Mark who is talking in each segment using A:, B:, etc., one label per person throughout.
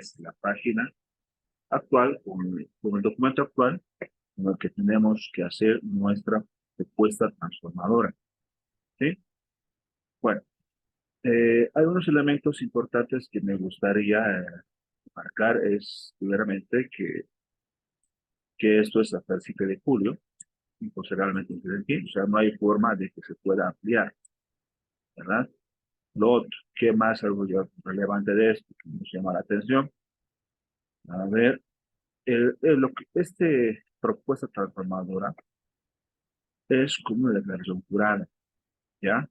A: es la página actual, con el documento actual, en el que tenemos que hacer nuestra propuesta transformadora. ¿Sí? Bueno, hay unos elementos importantes que me gustaría marcar, es primeramente que esto es hasta el 7 de julio, y posteriormente el 15, o sea, no hay forma de que se pueda ampliar, ¿verdad? Lo otro, ¿qué más algo ya relevante de esto que nos llama la atención? A ver, este propuesta transformadora es como una declaración jurada, ¿ya?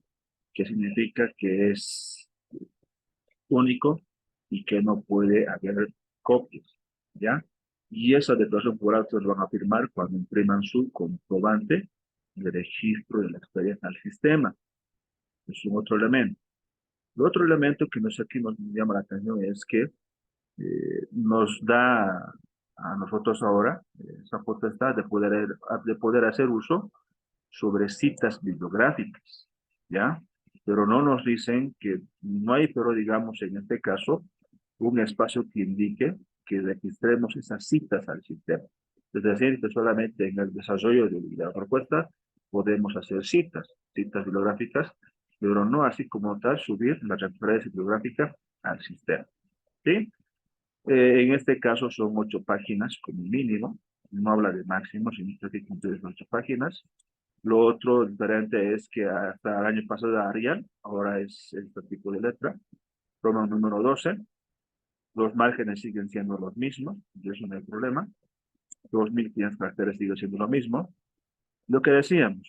A: Que significa que es único y que no puede haber copias, ¿ya? Y esa declaración jurada ustedes van a firmar cuando impriman su comprobante de registro de la experiencia al sistema. Es un otro elemento. El otro elemento que aquí nos llama la atención es que nos da a nosotros ahora esa potestad de poder hacer uso sobre citas bibliográficas, ¿ya? Pero no nos dicen que no hay, pero digamos en este caso, un espacio que indique que registremos esas citas al sistema. Es decir, que solamente en el desarrollo de la propuesta podemos hacer citas bibliográficas, pero no así como tal subir la referencia bibliográfica al sistema. ¿Sí? En este caso son 8 páginas como mínimo, no habla de máximo, significa que cumplir 8 páginas. Lo otro diferente es que hasta el año pasado era Arial, ahora es este tipo de letra. Roma número 12, los márgenes siguen siendo los mismos, y eso no hay problema. 2500 caracteres sigue siendo lo mismo. Lo que decíamos,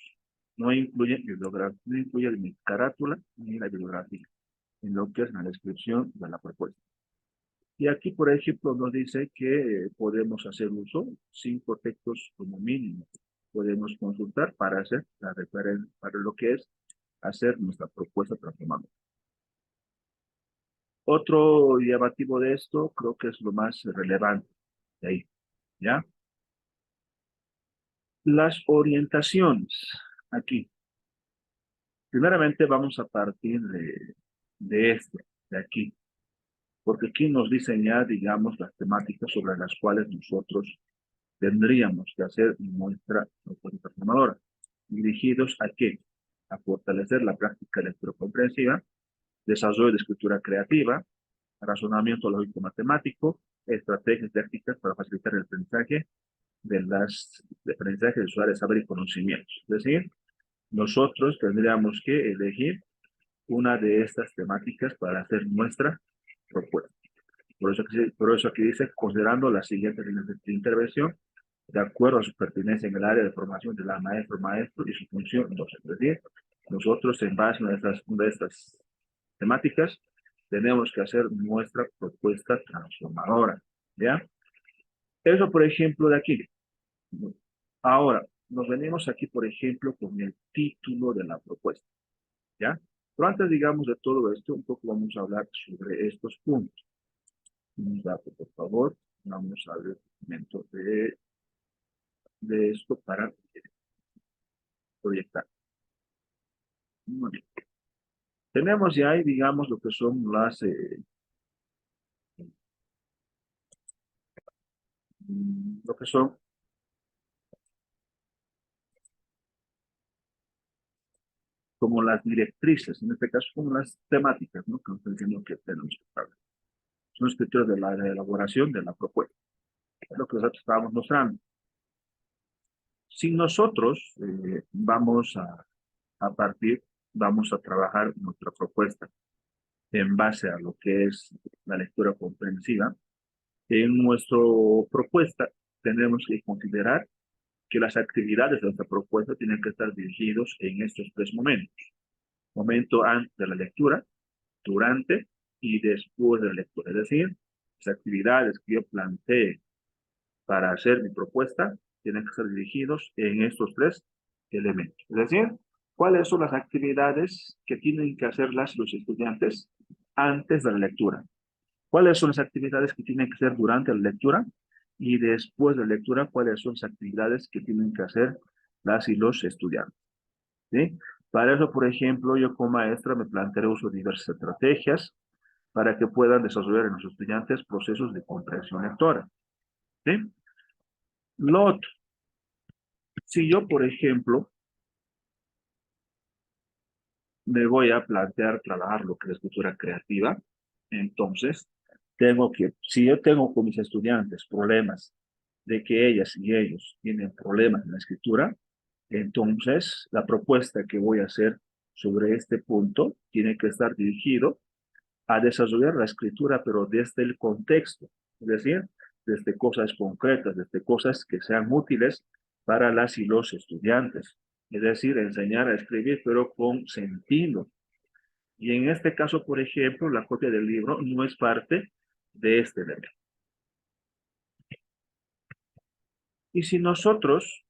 A: no incluye ni carátula ni la bibliográfica en lo que es la descripción de la propuesta. Y aquí, por ejemplo, nos dice que podemos hacer uso 5 textos como mínimo. Podemos consultar para hacer la referencia, para lo que es hacer nuestra propuesta transformada. Otro llamativo de esto, creo que es lo más relevante de ahí, ¿ya? Las orientaciones, aquí. Primeramente vamos a partir de esto, de aquí, porque aquí nos dicen ya, digamos, las temáticas sobre las cuales nosotros tendríamos que hacer nuestra propuesta transformadora. ¿Dirigidos a qué? A fortalecer la práctica lectocomprensiva, desarrollo de escritura creativa, razonamiento lógico-matemático, estrategias tácticas para facilitar el aprendizaje de aprendizaje de usuarios, saber y conocimientos. Es decir, nosotros tendríamos que elegir una de estas temáticas para hacer nuestra propuesta. Por eso aquí dice, considerando las siguientes líneas de intervención, de acuerdo a su pertinencia en el área de formación de la maestro y su función docente. Es decir, nosotros en base a una de estas temáticas tenemos que hacer nuestra propuesta transformadora, ¿ya? Eso, por ejemplo, de aquí. Ahora, nos venimos aquí, por ejemplo, con el título de la propuesta, ¿ya? Pero antes, digamos, de todo esto, un poco vamos a hablar sobre estos puntos. Un dato, por favor. Vamos a ver el documento de esto para proyectar. Muy bien. Tenemos ya ahí, digamos, lo que son lo que son como las directrices, en este caso como las temáticas, ¿no? Que nos están diciendo que tenemos que hablar. Son los criterios de la elaboración de la propuesta. Es lo que nosotros estábamos mostrando. Si nosotros vamos a trabajar nuestra propuesta en base a lo que es la lectura comprensiva, en nuestra propuesta tenemos que considerar que las actividades de nuestra propuesta tienen que estar dirigidos en estos 3 momentos. Momento antes de la lectura, durante y después de la lectura. Es decir, las actividades que yo plantee para hacer mi propuesta tienen que ser dirigidos en estos 3 elementos. Es decir, ¿cuáles son las actividades que tienen que hacerlas los estudiantes antes de la lectura? ¿Cuáles son las actividades que tienen que hacer durante la lectura? Y después de la lectura, ¿cuáles son las actividades que tienen que hacer las y los estudiantes? ¿Sí? Para eso, por ejemplo, yo como maestra me plantearé uso de diversas estrategias para que puedan desarrollar en los estudiantes procesos de comprensión lectora. ¿Sí? Lo otro, si yo, por ejemplo, me voy a plantear trabajar lo que es la escritura creativa, entonces tengo que, si yo tengo con mis estudiantes problemas de que ellas y ellos tienen problemas en la escritura, entonces la propuesta que voy a hacer sobre este punto tiene que estar dirigido a desarrollar la escritura, pero desde el contexto, es decir, desde cosas concretas, desde cosas que sean útiles para las y los estudiantes. Es decir, enseñar a escribir, pero con sentido. Y en este caso, por ejemplo, la copia del libro no es parte de este deber. Y si nosotros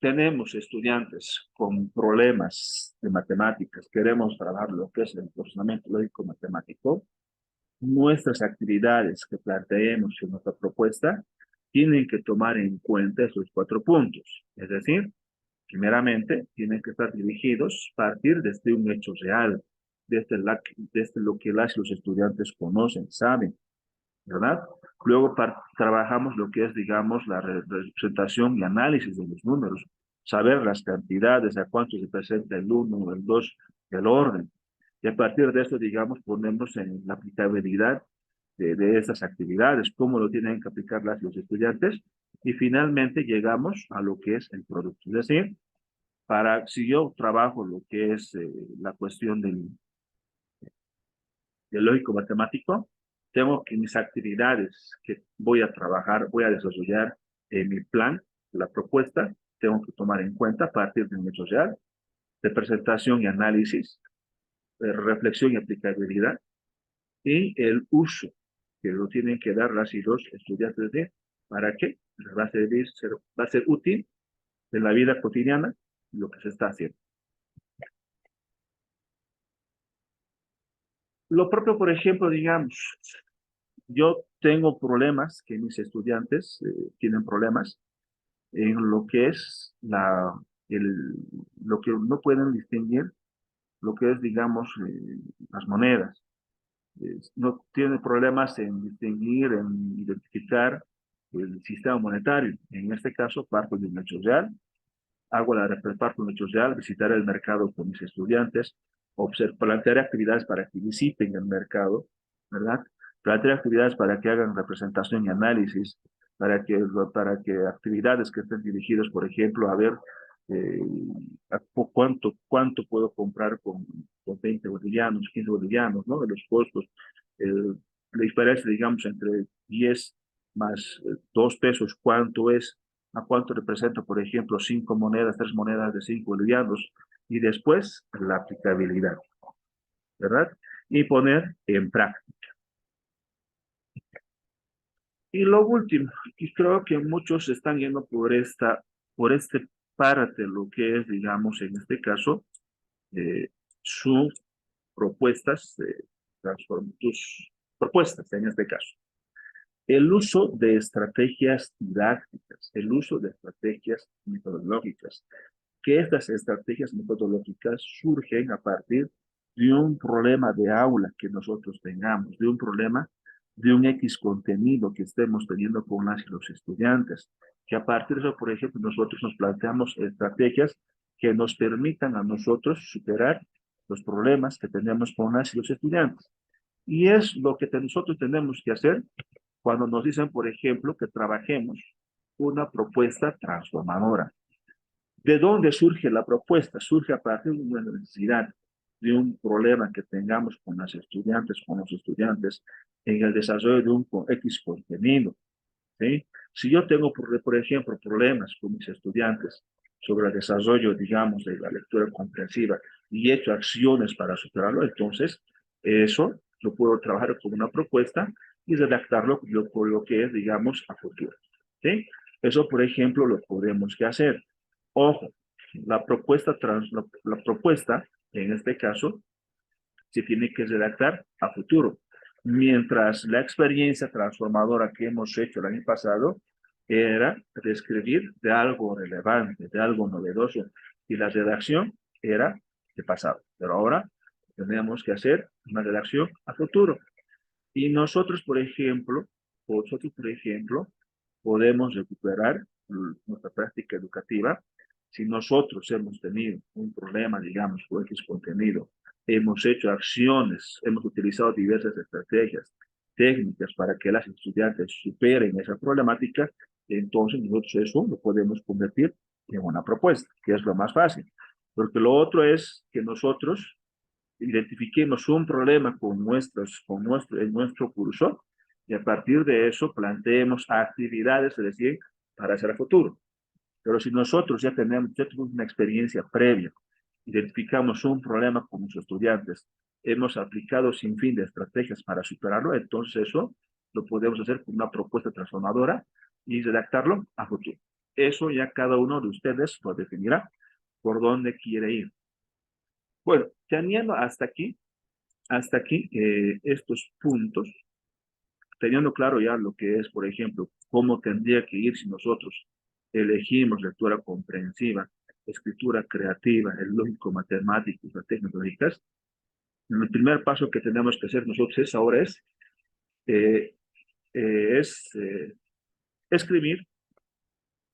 A: tenemos estudiantes con problemas de matemáticas, queremos trabajar lo que es el procesamiento lógico matemático, nuestras actividades que planteemos en nuestra propuesta tienen que tomar en cuenta esos 4 puntos. Es decir, primeramente, tienen que estar dirigidos a partir desde un hecho real, desde lo que los estudiantes conocen, saben, ¿verdad? Luego trabajamos lo que es, digamos, la representación y análisis de los números, saber las cantidades, a cuánto se presenta el 1, el 2, el orden. Y a partir de esto, digamos, ponemos en la aplicabilidad de estas actividades, cómo lo tienen que aplicar los estudiantes, y finalmente llegamos a lo que es el producto. Es decir, si yo trabajo lo que es la cuestión del lógico matemático, tengo que mis actividades que voy a trabajar, voy a desarrollar mi plan, la propuesta, tengo que tomar en cuenta a partir de un hecho real, de presentación y análisis, de reflexión y aplicabilidad, y el uso que lo tienen que dar las y los estudiantes de para qué les va a servir, va a ser útil en la vida cotidiana lo que se está haciendo. Lo propio, por ejemplo, digamos, yo tengo problemas, que mis estudiantes tienen problemas en lo que es lo que no pueden distinguir, lo que es, digamos, las monedas. No tienen problemas en distinguir, en identificar el sistema monetario. En este caso, parto de un hecho real, hago parto de un hecho real, visitar el mercado con mis estudiantes, plantear actividades para que visiten el mercado, ¿verdad? Plantear actividades para que hagan representación y análisis, para que actividades que estén dirigidas, por ejemplo, a ver eh, cuánto puedo comprar con 20 bolivianos, 15 bolivianos, ¿no? De los costos. La diferencia, digamos, entre 10 más 2 pesos, ¿cuánto es? ¿A cuánto representa, por ejemplo, 5 monedas, 3 monedas de 5 bolivianos? Y después la aplicabilidad, ¿verdad? Y poner en práctica. Y lo último, y creo que muchos están yendo por este párate, lo que es, digamos, en este caso, sus tus propuestas en este caso. El uso de estrategias didácticas, el uso de estrategias metodológicas, que estas estrategias metodológicas surgen a partir de un problema de aula que nosotros tengamos, de un problema de un X contenido que estemos teniendo con las y los estudiantes, que a partir de eso, por ejemplo, nosotros nos planteamos estrategias que nos permitan a nosotros superar los problemas que tenemos con las y los estudiantes. Y es lo que nosotros tenemos que hacer cuando nos dicen, por ejemplo, que trabajemos una propuesta transformadora. ¿De dónde surge la propuesta? Surge a partir de una necesidad, de un problema que tengamos con los estudiantes en el desarrollo de un X contenido. ¿Sí? Si yo tengo, por ejemplo, problemas con mis estudiantes sobre el desarrollo, digamos, de la lectura comprensiva y he hecho acciones para superarlo, entonces eso lo puedo trabajar como una propuesta y redactarlo por lo que es, digamos, a futuro. ¿Sí? Eso, por ejemplo, lo podemos que hacer. Ojo, la propuesta, en este caso, se tiene que redactar a futuro. Mientras la experiencia transformadora que hemos hecho el año pasado era describir de algo relevante, de algo novedoso, y la redacción era de pasado. Pero ahora tenemos que hacer una redacción a futuro. Y nosotros, por ejemplo, podemos recuperar nuestra práctica educativa si nosotros hemos tenido un problema, digamos, con X contenido, hemos hecho acciones, hemos utilizado diversas estrategias, técnicas para que las estudiantes superen esa problemática, entonces nosotros eso lo podemos convertir en una propuesta, que es lo más fácil. Porque lo otro es que nosotros identifiquemos un problema en nuestro curso y a partir de eso planteemos actividades, es decir, para hacer a futuro. Pero si nosotros ya tenemos una experiencia previa, identificamos un problema con nuestros estudiantes, hemos aplicado sin fin de estrategias para superarlo, entonces eso lo podemos hacer con una propuesta transformadora y redactarlo a futuro. Eso ya cada uno de ustedes lo definirá por dónde quiere ir. Bueno, teniendo hasta aquí estos puntos, teniendo claro ya lo que es, por ejemplo, cómo tendría que ir si nosotros elegimos lectura comprensiva, escritura creativa, el lógico matemático y las tecnológicas, el primer paso que tenemos que hacer nosotros ahora eh, es escribir,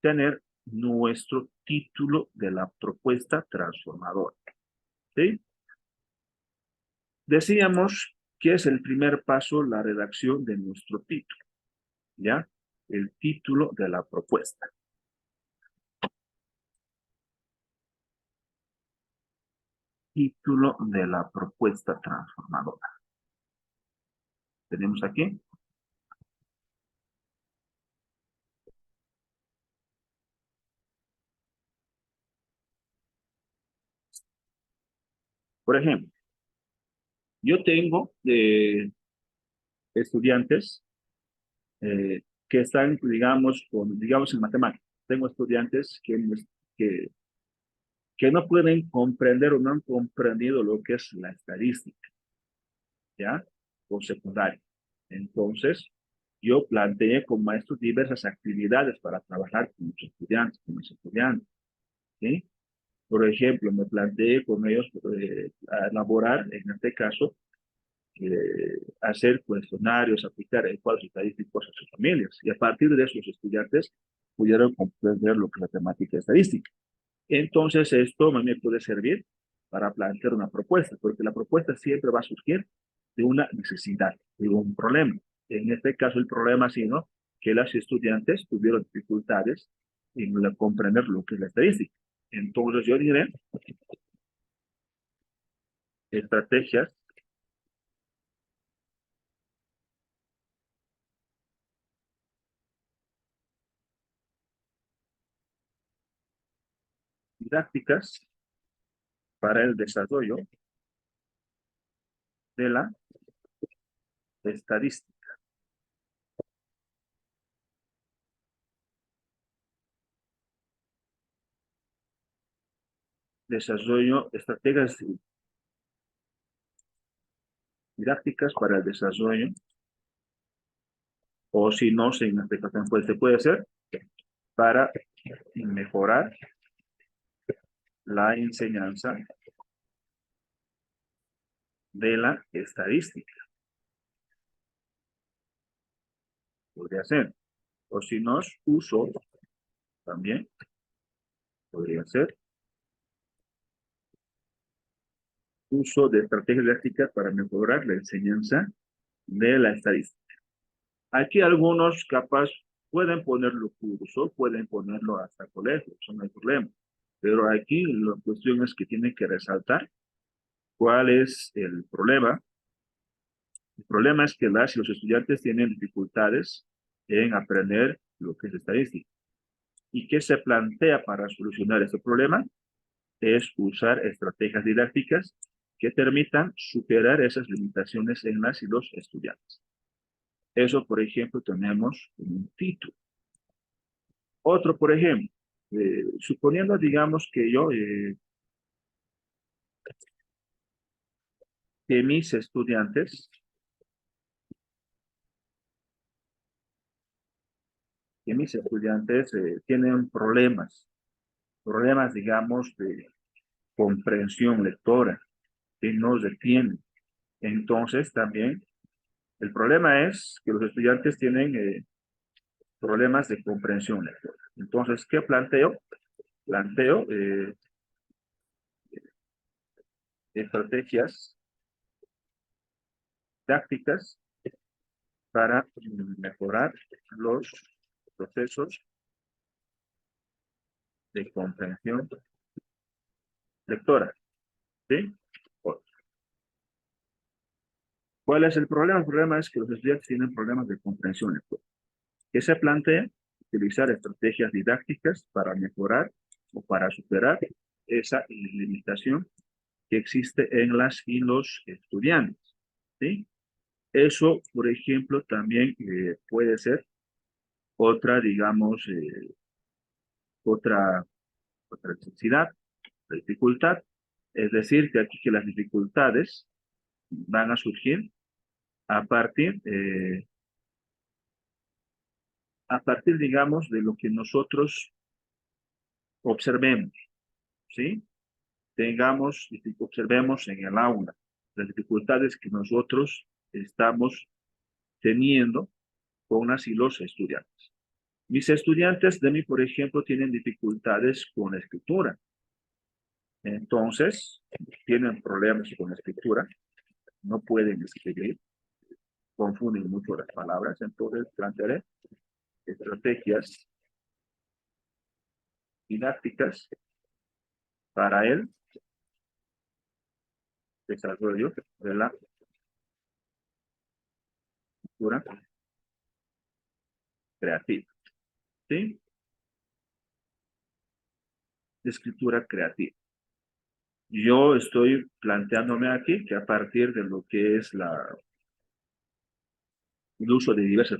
A: tener nuestro título de la propuesta transformadora. ¿Sí? Decíamos que es el primer paso la redacción de nuestro título, ¿ya? El título de la propuesta. Título de la propuesta transformadora. Tenemos aquí. Por ejemplo, yo tengo estudiantes que están, digamos, en matemáticas. Tengo estudiantes que, que no pueden comprender o no han comprendido lo que es la estadística, ¿ya? O secundaria. Entonces, yo planteé con maestros diversas actividades para trabajar con los estudiantes, con mis estudiantes, ¿sí? Por ejemplo, me planteé con ellos a elaborar, en este caso, hacer cuestionarios, aplicar cuadros estadísticos a sus familias. Y a partir de eso, los estudiantes pudieron comprender lo que es la temática estadística. Entonces, esto me puede servir para plantear una propuesta, porque la propuesta siempre va a surgir de una necesidad, de un problema. En este caso, el problema ha sido que los estudiantes tuvieron dificultades en comprender lo que es la estadística. Entonces, yo diré estrategias didácticas para el desarrollo de la estadística. Desarrollo, estrategias didácticas para el desarrollo, o si no, sin aplicación, pues se puede hacer para mejorar la enseñanza de la estadística. Podría ser. O si no, uso también podría ser uso de estrategias didácticas para mejorar la enseñanza de la estadística. Aquí algunos capaz pueden ponerlo curso, pueden ponerlo hasta colegio, eso no hay problema. Pero aquí la cuestión es que tienen que resaltar cuál es el problema. El problema es que las y los estudiantes tienen dificultades en aprender lo que es estadística. ¿Y qué se plantea para solucionar este problema? Es usar estrategias didácticas que permitan superar esas limitaciones en las y los estudiantes. Eso, por ejemplo, tenemos un título. Otro, por ejemplo, suponiendo, digamos, que mis estudiantes tienen problemas, digamos, de comprensión lectora, que nos detienen. Entonces, también el problema es que los estudiantes tienen problemas de comprensión lectora. Entonces, ¿qué planteo? Planteo estrategias tácticas para mejorar los procesos de comprensión lectora. ¿Sí? ¿Cuál es el problema? El problema es que los estudiantes tienen problemas de comprensión lectora. ¿Qué se plantea? Utilizar estrategias didácticas para mejorar o para superar esa limitación que existe en las y los estudiantes. ¿Sí? Eso, por ejemplo, también puede ser otra, digamos, otra, otra necesidad, la dificultad. Es decir, que aquí que las dificultades van a surgir a partir, digamos, de lo que nosotros observemos, ¿sí? Observemos en el aula las dificultades que nosotros estamos teniendo con las y los estudiantes. Mis estudiantes de mí, por ejemplo, tienen dificultades con la escritura. Entonces, tienen problemas con la escritura, no pueden escribir, confunden mucho las palabras. Entonces, plantearé estrategias didácticas para el desarrollo de la escritura creativa. ¿Sí? Escritura creativa. Yo estoy planteándome aquí que a partir de lo que es el uso de diversas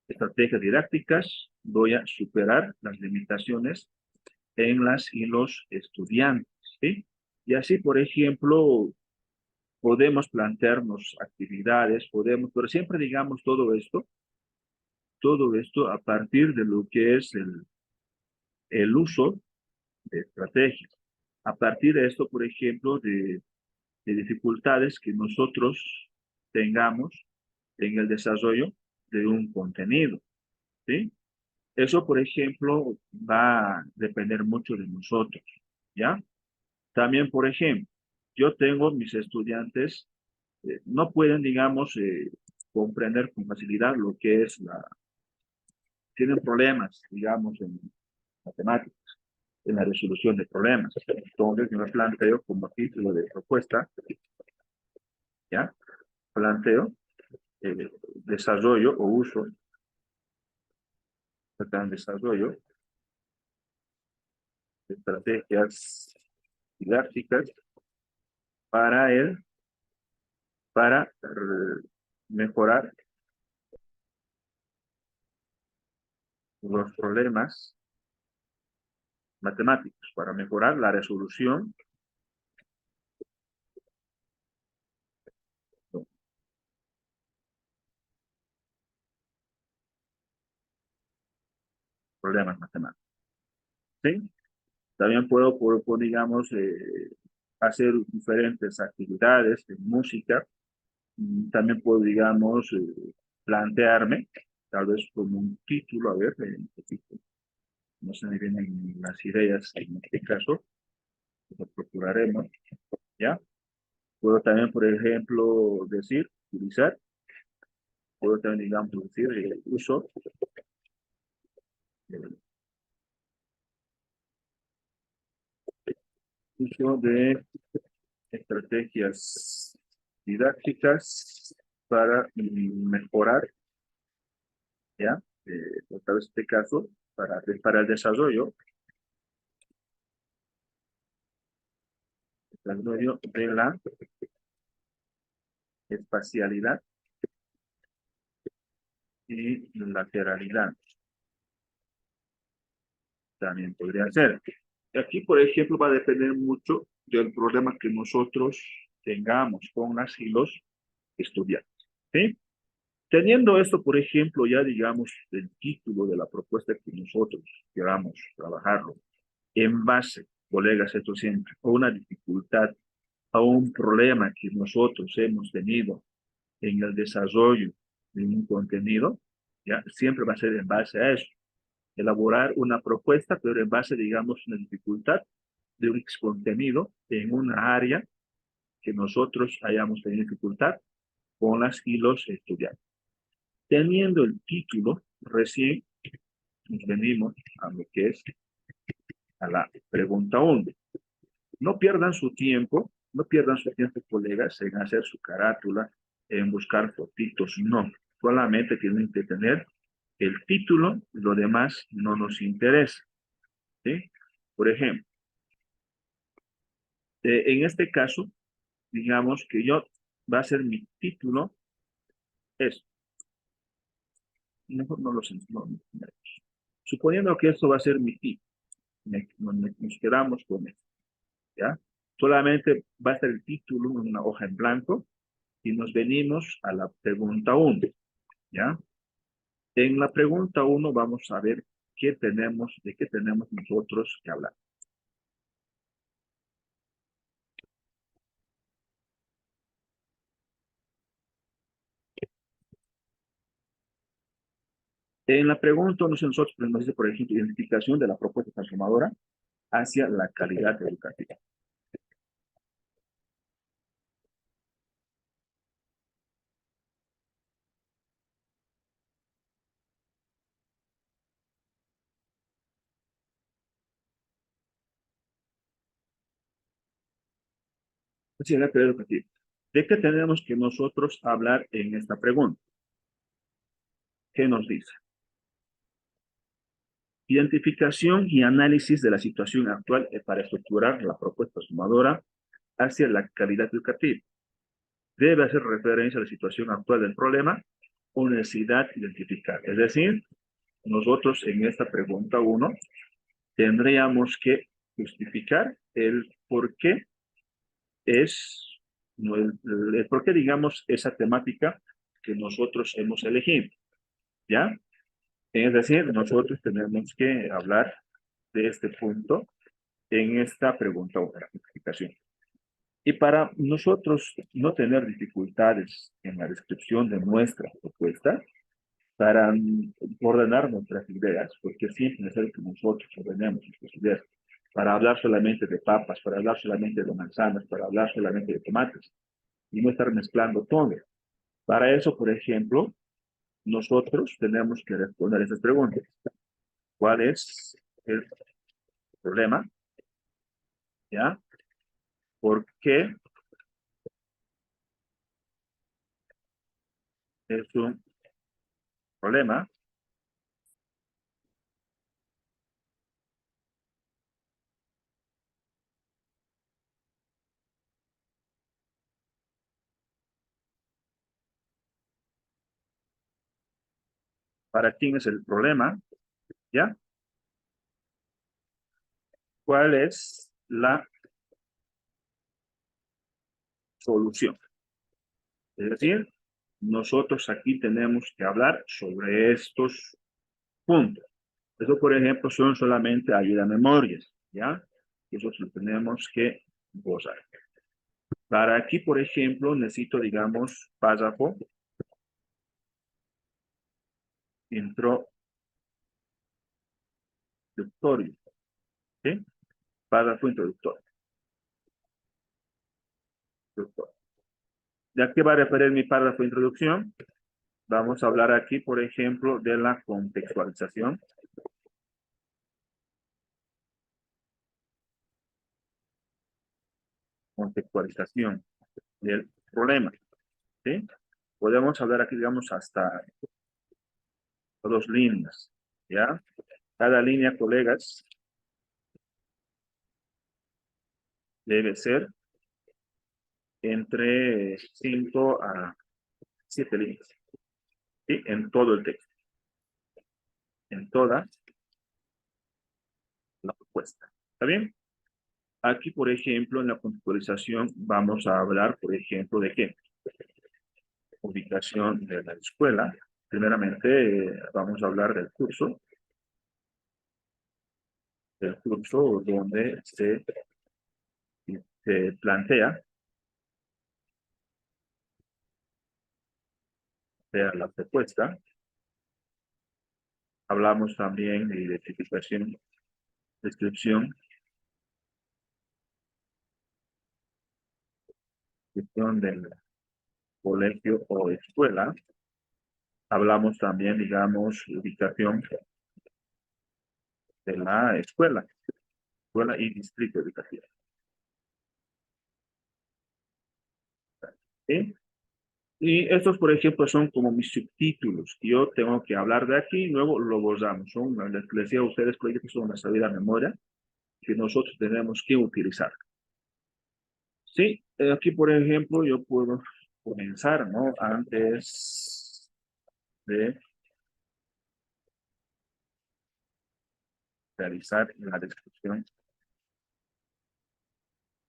A: estrategias didácticas, voy a superar las limitaciones en las y los estudiantes. ¿Sí? Y así, por ejemplo, podemos plantearnos actividades, pero siempre digamos todo esto a partir de lo que es el uso de estrategias. A partir de esto, por ejemplo, de dificultades que nosotros tengamos en el desarrollo de un contenido, ¿sí? Eso, por ejemplo, va a depender mucho de nosotros, ¿ya? También, por ejemplo, yo tengo mis estudiantes, no pueden, digamos, comprender con facilidad lo que es tienen problemas, digamos, en matemáticas, en la resolución de problemas. Entonces, yo me planteo como título de propuesta, ¿ya? Planteo desarrollo o uso, desarrollo de estrategias didácticas para mejorar los problemas matemáticos, para mejorar la resolución de problemas matemáticos. ¿Sí? También digamos, hacer diferentes actividades de música. También puedo, digamos, plantearme, tal vez como un título, a ver, no se me vienen las ideas en este caso, lo procuraremos, ¿ya? Puedo también, por ejemplo, utilizar, puedo también, digamos, decir, el uso de estrategias didácticas para mejorar, ¿ya? Otra vez este caso, para el desarrollo de la espacialidad y lateralidad. También podría ser. Aquí, por ejemplo, va a depender mucho del problema que nosotros tengamos con las y los estudiantes. ¿Sí? Teniendo esto, por ejemplo, ya digamos el título de la propuesta que nosotros queramos trabajarlo en base colegas, esto siempre, o una dificultad, a un problema que nosotros hemos tenido en el desarrollo de un contenido, ya siempre va a ser en base a eso. Elaborar una propuesta, pero en base, digamos, a una dificultad de un contenido en una área que nosotros hayamos tenido dificultad con las y los estudiantes. Teniendo el título, recién nos venimos a lo que es a la pregunta 1. No pierdan su tiempo, no pierdan su tiempo, colegas, en hacer su carátula, en buscar fotitos, no. Solamente tienen que tener el título, lo demás no nos interesa, ¿sí? Por ejemplo, en este caso, digamos que yo va a ser mi título, es, mejor no lo sé, suponiendo que esto va a ser mi título, nos quedamos con esto, ¿ya? Solamente va a estar el título en una hoja en blanco y nos venimos a la pregunta 1, ¿ya? En la pregunta 1 vamos a ver de qué tenemos nosotros que hablar. En la pregunta 1 nosotros nos dice, por ejemplo, identificación de la propuesta transformadora hacia la calidad educativa. Hacia la calidad educativa. ¿De qué tenemos que nosotros hablar en esta pregunta? ¿Qué nos dice? Identificación y análisis de la situación actual para estructurar la propuesta transformadora hacia la calidad educativa. Debe hacer referencia a la situación actual del problema o necesidad identificada. Es decir, nosotros en esta pregunta 1 tendríamos que justificar el por qué es, no, el por qué, digamos, esa temática que nosotros hemos elegido, ¿ya? Es decir, nosotros tenemos que hablar de este punto en esta pregunta o justificación. Y para nosotros no tener dificultades en la descripción de nuestra propuesta, para ordenar nuestras ideas, porque siempre es necesario que nosotros ordenemos nuestras ideas, para hablar solamente de papas, para hablar solamente de manzanas, para hablar solamente de tomates, y no estar mezclando todo. Para eso, por ejemplo, nosotros tenemos que responder esas preguntas. ¿Cuál es el problema? ¿Ya? ¿Por qué es un problema? ¿Para quién es el problema? ¿Ya? ¿Cuál es la solución? Es decir, nosotros aquí tenemos que hablar sobre estos puntos. Eso, por ejemplo, son solamente ayuda a memorias, ¿ya? Eso lo tenemos que gozar. Para aquí, por ejemplo, necesito, digamos, párrafo introductorio, ¿sí? Párrafo introductorio. ¿Ya qué va a referir mi párrafo de introducción? Vamos a hablar aquí, por ejemplo, de la contextualización. Contextualización del problema, ¿sí? Podemos hablar aquí, digamos, hasta 2 líneas, ¿ya? Cada línea, colegas, debe ser entre 5 a 7 líneas, ¿sí? En todo el texto, en toda la propuesta. ¿Está bien? Aquí, por ejemplo, en la contextualización vamos a hablar, por ejemplo, de qué? Ubicación de la escuela. Primeramente, vamos a hablar del curso. del curso donde se plantea la propuesta. Hablamos también de identificación, descripción, descripción del colegio o escuela. Hablamos también, digamos, ubicación de la escuela, escuela y distrito educativo. ¿Sí? Y estos, por ejemplo, son como mis subtítulos. Yo tengo que hablar de aquí y luego lo borramos. Son, les decía a ustedes, proyectos son una sabida memoria que nosotros tenemos que utilizar. Sí, aquí, por ejemplo, yo puedo comenzar, ¿no? Antes de realizar la descripción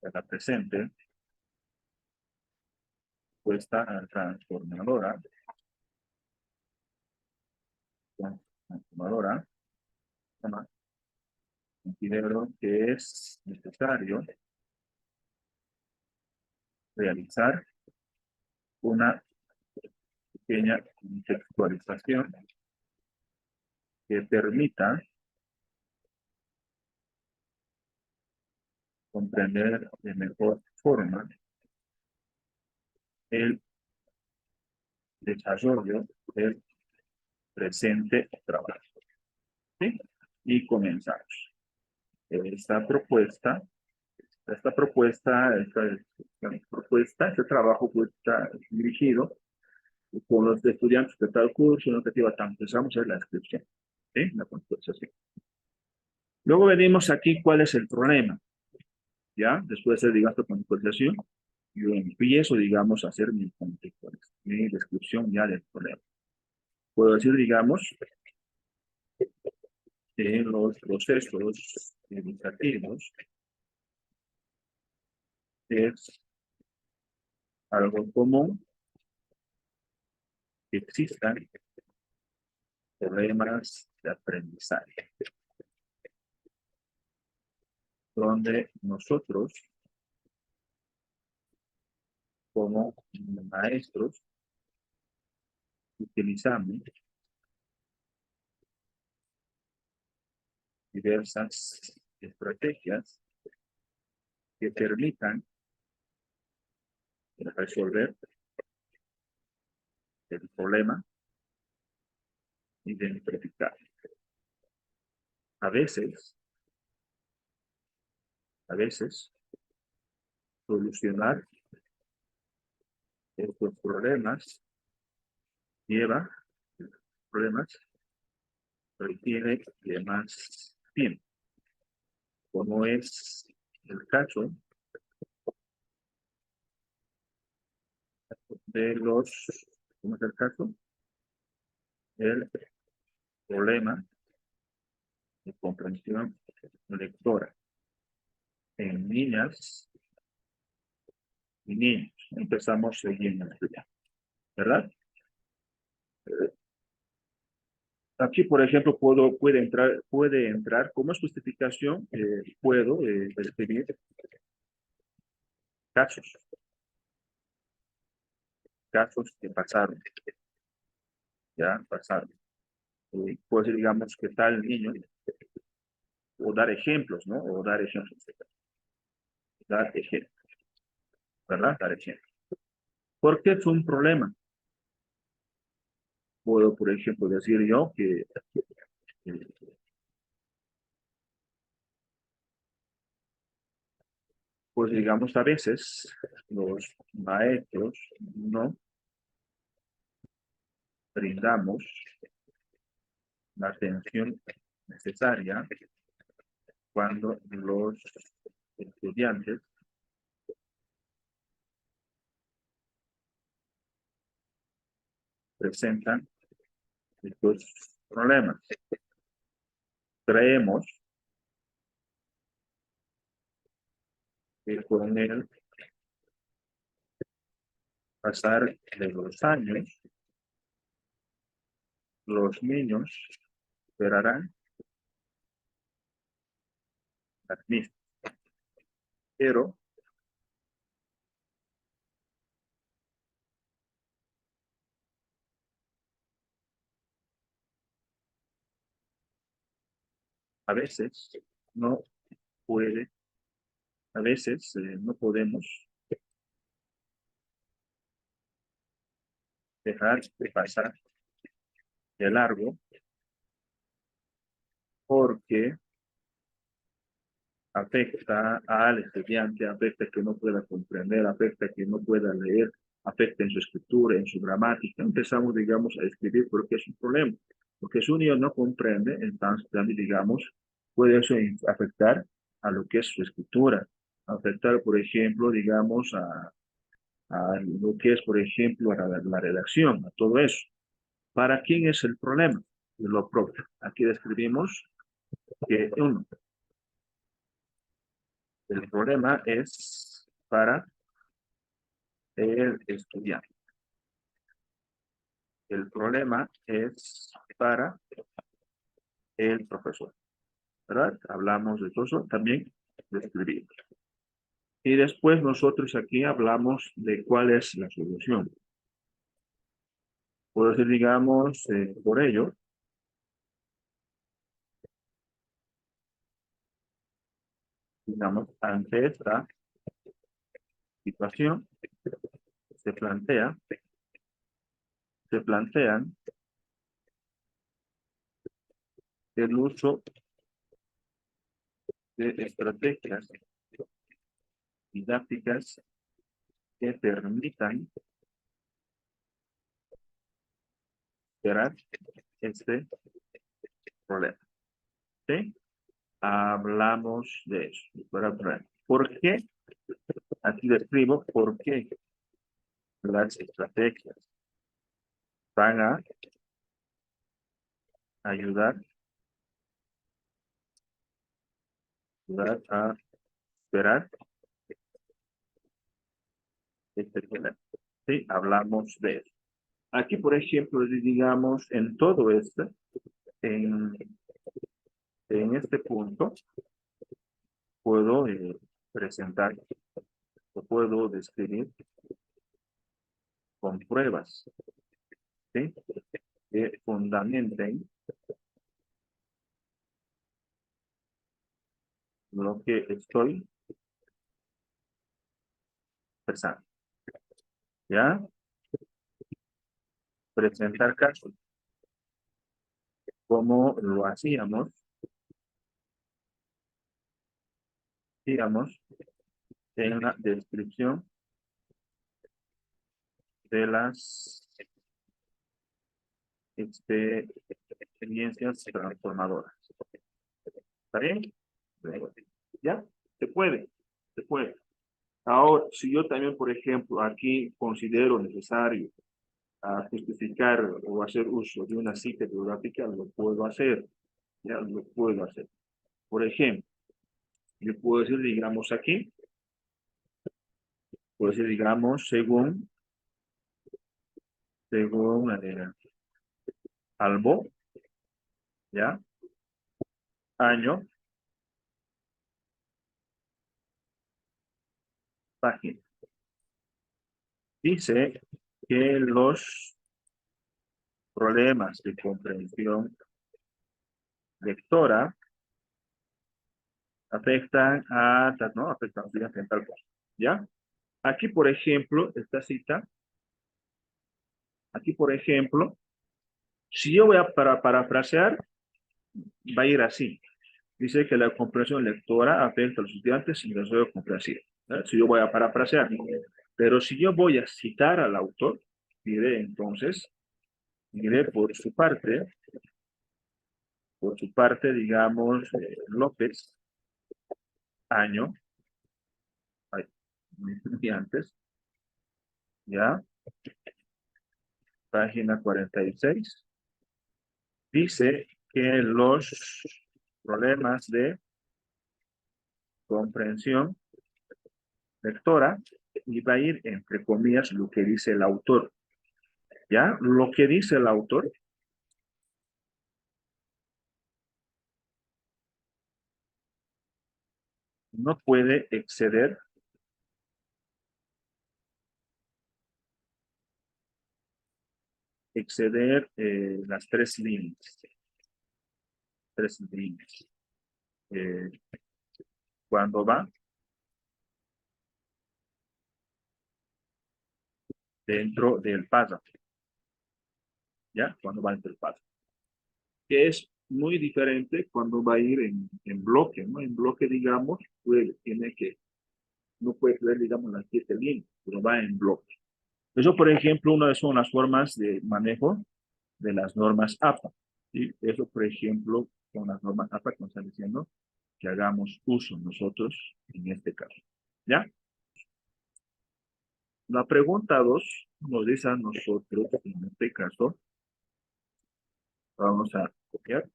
A: de la presente, puesta transformadora, ¿no? Considero que es necesario realizar una pequeña contextualización que permita comprender de mejor forma el desarrollo del presente trabajo. ¿Sí? Y comenzamos. Esta propuesta, este trabajo está dirigido con los estudiantes de tal curso, no te lleva tanto. Empezamos a ver la descripción, ¿sí? La contextualización. Luego venimos aquí, ¿cuál es el problema? ¿Ya? Después de hacer, digamos, la contextualización, yo empiezo, digamos, a hacer mi contextualización, mi descripción ya del problema. Puedo decir, digamos, que los procesos educativos es algo común que existan problemas de aprendizaje, donde nosotros, como maestros, utilizamos diversas estrategias que permitan resolver el problema identificado. A veces, a veces, solucionar estos lleva problemas requiere de más tiempo, como es el caso de ¿cómo es el caso? El problema de comprensión lectora en niñas y niños. Empezamos siguiendo ya, ¿verdad? Aquí, por ejemplo, puede entrar como justificación, puedo describir casos, casos que pasaron, ya pasaron. Puede ser, digamos, que tal niño, o dar ejemplos, ¿no? O dar ejemplos, ¿verdad? Dar ejemplos. ¿Por qué es un problema? Puedo, por ejemplo, decir yo que pues digamos, a veces los maestros no brindamos la atención necesaria cuando los estudiantes presentan estos problemas. Creemos que con el pasar de los años, los niños esperarán administra. Pero a veces no puede, a veces no podemos dejar de pasar de largo porque afecta al estudiante, afecta que no pueda comprender, afecta que no pueda leer, afecta en su escritura, en su gramática. Empezamos, digamos, a escribir porque es un problema. Porque si un niño no comprende, entonces también, digamos, puede eso afectar a lo que es su escritura, afectar, por ejemplo, digamos, a lo que es, por ejemplo, a la redacción, a todo eso. ¿Para quién es el problema? Lo propio. Aquí describimos que uno, el problema es para el estudiante. El problema es para el profesor, ¿verdad? Hablamos de eso, también describimos. Y después nosotros aquí hablamos de cuál es la solución. Puedo decir, digamos, por ello, digamos, ante esta situación se plantea, se plantean el uso de estrategias didácticas que permitan superar este problema. ¿Sí? Hablamos de eso. ¿Por qué? Aquí describo por qué las estrategias van a ayudar, a superar este problema. ¿Sí? Hablamos de eso. Aquí, por ejemplo, digamos, en todo esto, en, en este punto, puedo presentar o puedo describir con pruebas, ¿sí? Que fundamenten lo que estoy pensando. ¿Ya? Presentar casos, como lo hacíamos, digamos, en la descripción de las experiencias transformadoras. ¿Está bien? ¿Ya? Se puede, se puede. Ahora, si yo también, por ejemplo, aquí considero necesario justificar o hacer uso de una cita bibliográfica, lo puedo hacer, ya lo puedo hacer. Por ejemplo, yo puedo decir, digamos aquí, puedo decir, digamos, según Albo, ¿ya? Año, página. Dice que los problemas de comprensión lectora afectan a, no, afectan a tal cosa, ¿ya? Aquí, por ejemplo, esta cita, aquí, por ejemplo, si yo voy a parafrasear, va a ir así. Dice que la comprensión lectora afecta a los estudiantes sin deseo comprensivo. Si yo voy a parafrasear, pero si yo voy a citar al autor, diré entonces, diré por su parte, digamos, López, año, ay, y antes, ya, página 46, dice que los problemas de comprensión lectora y va a ir entre comillas lo que dice el autor. ¿Ya? Lo que dice el autor no puede exceder las tres líneas. Tres líneas. Eh, cuando va dentro del párrafo, ¿ya? Cuando va dentro del párrafo. Que es muy diferente cuando va a ir en bloque, ¿no? En bloque, digamos, no puede tener, digamos, las 7 líneas, pero va en bloque. Eso, por ejemplo, una son las formas de manejo de las normas APA. ¿Sí? Eso, por ejemplo, son las normas APA que nos están diciendo que hagamos uso nosotros en este caso. ¿Ya? La pregunta 2 nos dice a nosotros, en este caso, vamos a copiar.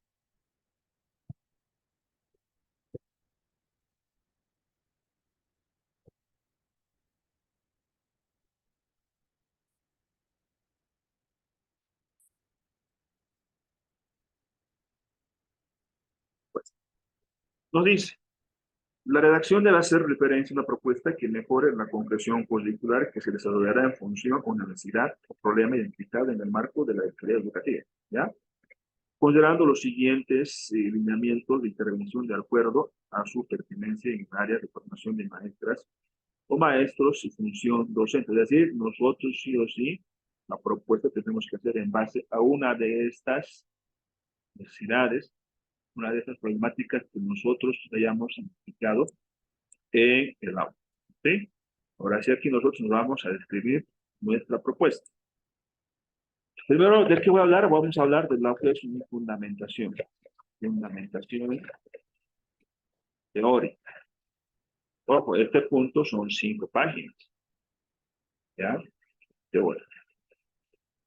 A: Pues, nos dice, la redacción debe hacer referencia a una propuesta que mejore la concreción curricular que se desarrollará en función con la necesidad o problema identificado en el marco de la calidad educativa. ¿Ya? Considerando los siguientes lineamientos de intervención de acuerdo a su pertinencia en áreas de formación de maestras o maestros y función docente. Es decir, nosotros sí o sí, la propuesta que tenemos que hacer en base a una de estas necesidades, una de estas problemáticas que nosotros hayamos identificado en el aula. ¿Sí? Ahora sí, aquí nosotros nos vamos a describir nuestra propuesta. Primero, ¿de qué voy a hablar? Vamos a hablar de lo que es una fundamentación. Fundamentación teórica. Ojo, este punto son 5 páginas. ¿Ya? Teórica.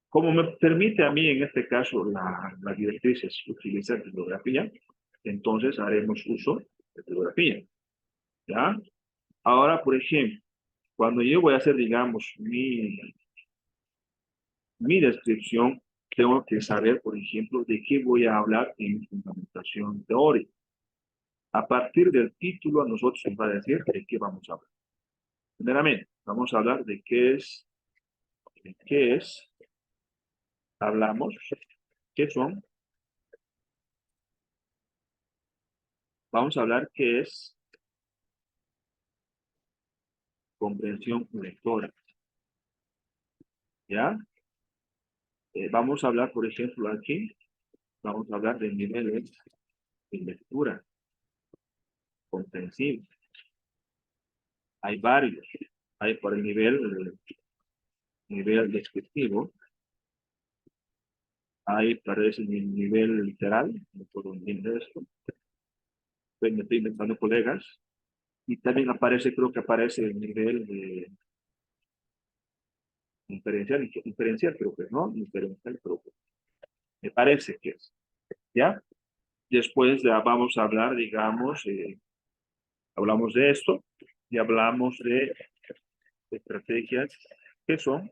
A: Como me permite a mí, en este caso, la directriz es utilizar bibliografía, entonces haremos uso de bibliografía. ¿Ya? Ahora, por ejemplo, cuando yo voy a hacer, digamos, mi descripción, tengo que saber, por ejemplo, de qué voy a hablar en fundamentación teórica. A partir del título, a nosotros nos va a decir de qué vamos a hablar. Primeramente, vamos a hablar de qué es, hablamos, qué son, vamos a hablar qué es comprensión lectora, ¿ya? Vamos a hablar, por ejemplo, aquí, vamos a hablar de niveles de lectura comprensible. Hay varios. Hay por el nivel descriptivo, hay para ese nivel literal, no puedo entender esto, me estoy inventando colegas, y también aparece, creo que aparece el nivel de inferencial creo que no, inferencial creo que me parece que es, ¿ya? Después vamos a hablar, digamos, hablamos de esto y hablamos de estrategias que son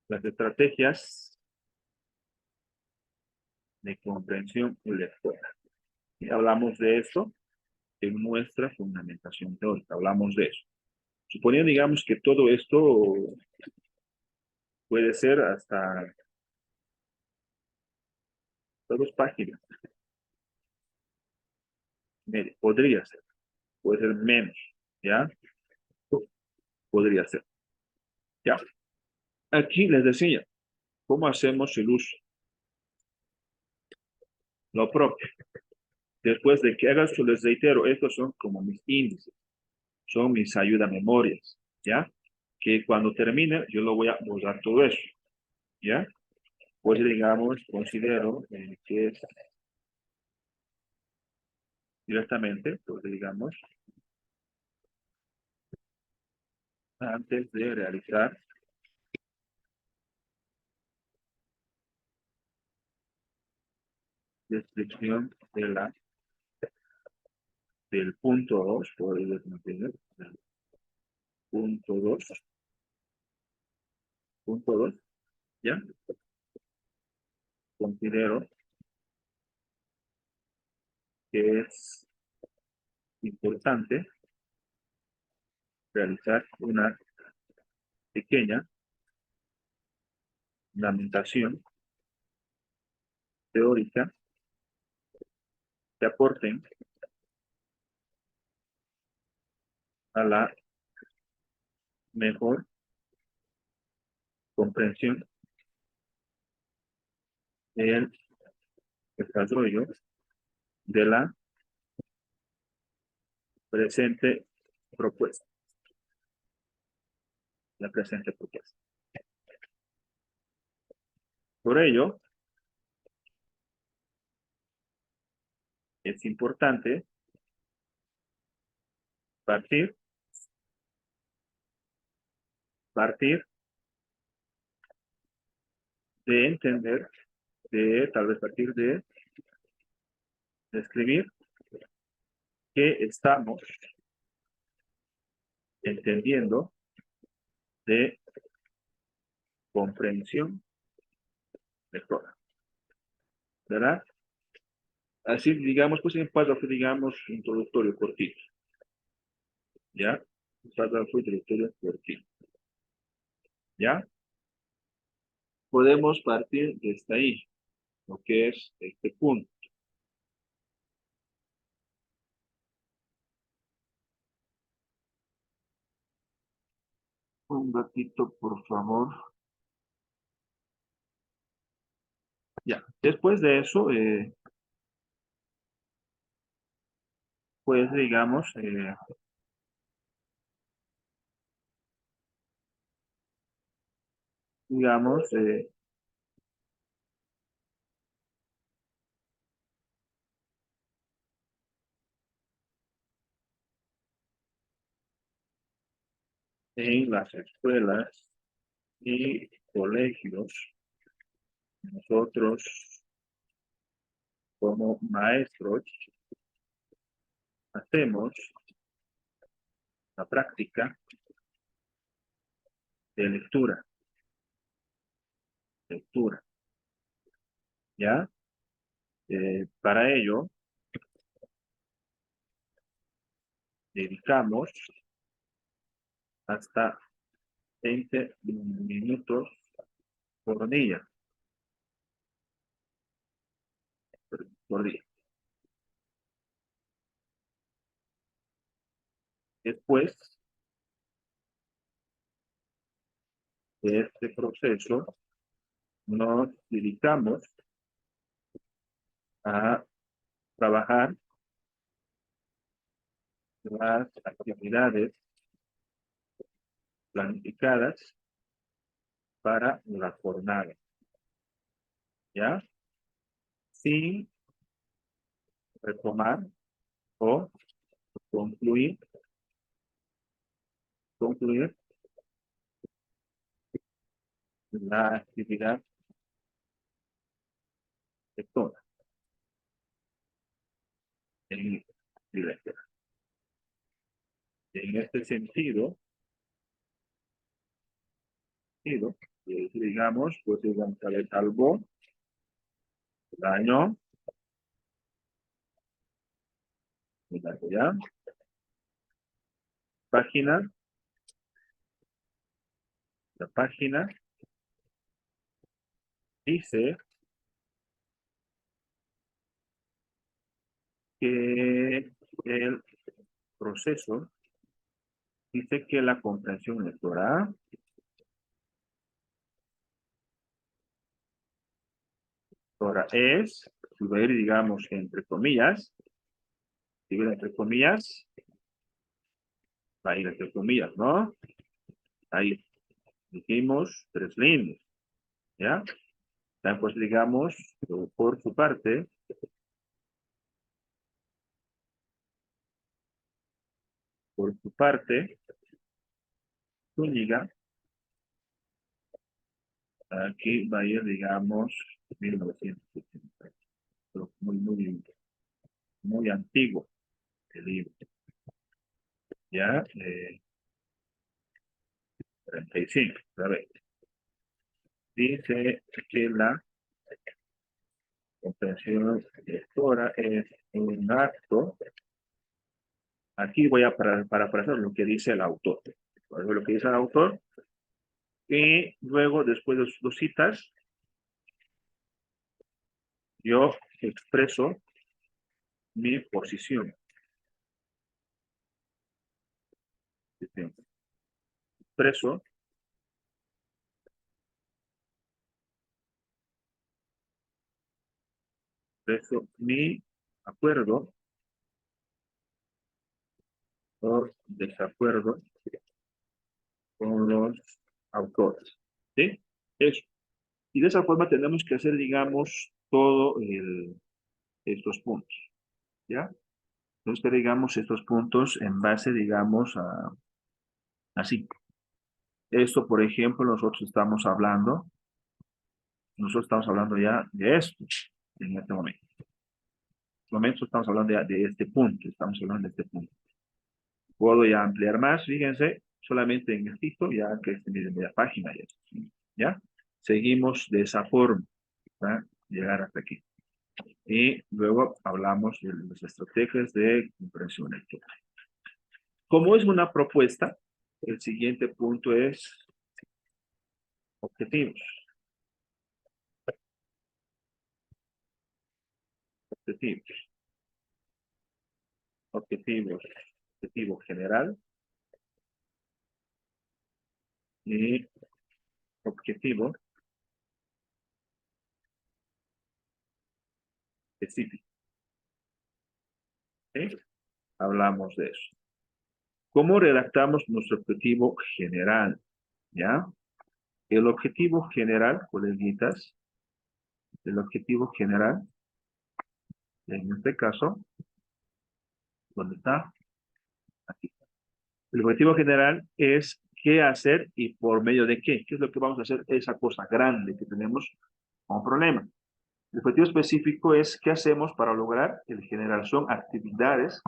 A: las estrategias de comprensión lectora. Y hablamos de esto en nuestra fundamentación teórica, hablamos de eso. Suponiendo, digamos, que todo esto puede ser hasta 2 páginas, podría ser, puede ser menos, ¿ya? Podría ser, ¿ya? Aquí les decía, ¿cómo hacemos el uso? Lo propio. Después de que haga esto, les reitero, estos son como mis índices, son mis ayuda memorias, ¿ya? Que cuando termine, yo lo voy a borrar todo eso, ¿ya? Pues digamos, considero que es directamente, pues digamos, antes de realizar descripción del punto 2, por entender, punto 2, punto 2, ¿ya? Considero que es importante realizar una pequeña fundamentación teórica que aporten a la mejor comprensión del desarrollo de la presente propuesta. La presente propuesta. Por ello, es importante partir de entender, de tal vez partir de describir qué estamos entendiendo de comprensión lectora, ¿verdad? Así, digamos, pues en párrafo, digamos, introductorio cortito, ¿ya? Párrafo introductorio cortito, ¿ya? Podemos partir desde ahí, lo que es este punto. Un ratito, por favor. Ya, después de eso, pues digamos, en las escuelas y colegios, nosotros como maestros hacemos la práctica de lectura, ¿ya? Para ello, dedicamos hasta 20 minutos por día, por día. Después de este proceso, nos dedicamos a trabajar las actividades planificadas para la jornada, ¿ya? Sin retomar o concluir, concluir la actividad lectora en directo. En este sentido, digamos, pues se le salvó el año, ¿ya? Página, la página dice que el proceso dice que la comprensión lectora ahora es, si voy a ir, digamos, entre comillas, va a ir entre comillas, ¿no? Ahí dijimos tres líneas, ¿ya? Pues digamos, por su parte, Zúñiga, aquí va a ir, digamos, 1970, pero muy antiguo el libro, ¿ya? 35, a ver. Dice que la comprensión lectora es un acto. Aquí voy a parafrasear lo que dice el autor. Lo que dice el autor. Y luego, después de sus dos citas, yo expreso mi posición. Expreso mi acuerdo o desacuerdo con los autores. ¿Sí? Eso. Y de esa forma tenemos que hacer, digamos, estos puntos. ¿Ya? Entonces, que digamos estos puntos en base, digamos, así. Esto, por ejemplo, nosotros estamos hablando ya de esto en este momento. En este momento estamos hablando ya de este punto, estamos hablando de este punto. Puedo ya ampliar más, fíjense, solamente en el título, ya que es de media página, ¿ya? Seguimos de esa forma para llegar hasta aquí. Y luego hablamos de las estrategias de comprensión lectora. Como es una propuesta, el siguiente punto es objetivos. Objetivos. Objetivos. Objetivo general y objetivo específico. ¿Sí? Hablamos de eso. ¿Cómo redactamos nuestro objetivo general? ¿Ya? El objetivo general, coleguitas, el objetivo general, en este caso, ¿dónde está? Aquí. El objetivo general es qué hacer y por medio de qué. ¿Qué es lo que vamos a hacer? Esa cosa grande que tenemos como problema. El objetivo específico es qué hacemos para lograr el general. Son actividades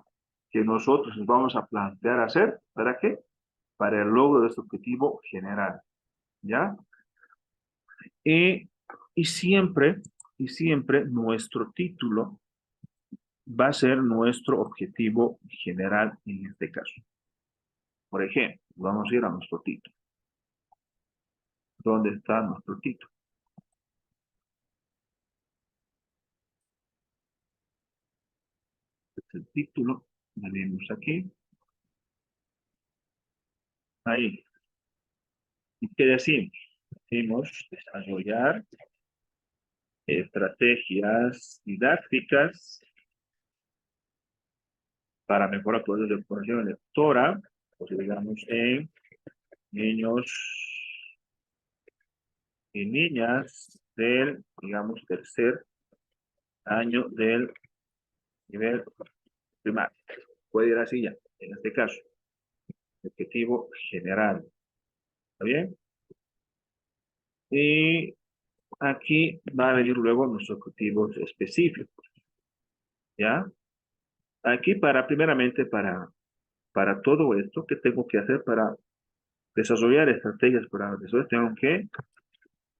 A: que nosotros nos vamos a plantear hacer. ¿Para qué? Para el logro de este objetivo general. ¿Ya? Y, y siempre, y siempre nuestro título va a ser nuestro objetivo general en este caso. Por ejemplo, vamos a ir a nuestro título. ¿Dónde está nuestro título? Este es el título. Venimos aquí. Ahí. ¿Y qué decimos? Decimos desarrollar estrategias didácticas para mejorar el proceso de comprensión lectora, pues digamos en niños y niñas del, digamos, tercer año del nivel primario. Puede ir así ya, en este caso. Objetivo general. ¿Está bien? Y aquí va a venir luego nuestros objetivos específicos. ¿Ya? Aquí primeramente para todo esto, ¿qué tengo que hacer para desarrollar estrategias para eso? Tengo que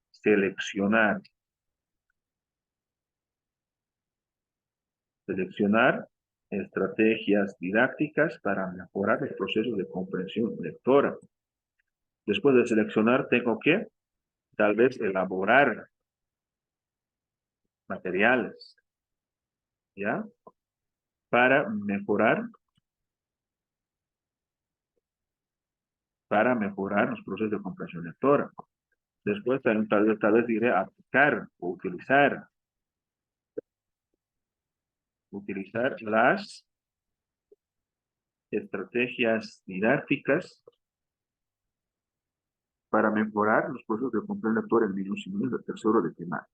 A: seleccionar, seleccionar estrategias didácticas para mejorar los procesos de comprensión lectora. Después de seleccionar, tengo que tal vez elaborar materiales, ¿ya? Para mejorar los procesos de comprensión lectora. Después, tal vez diré aplicar o utilizar las estrategias didácticas para mejorar los procesos de comprensión lectora en niños y niñas de tercero de primaria.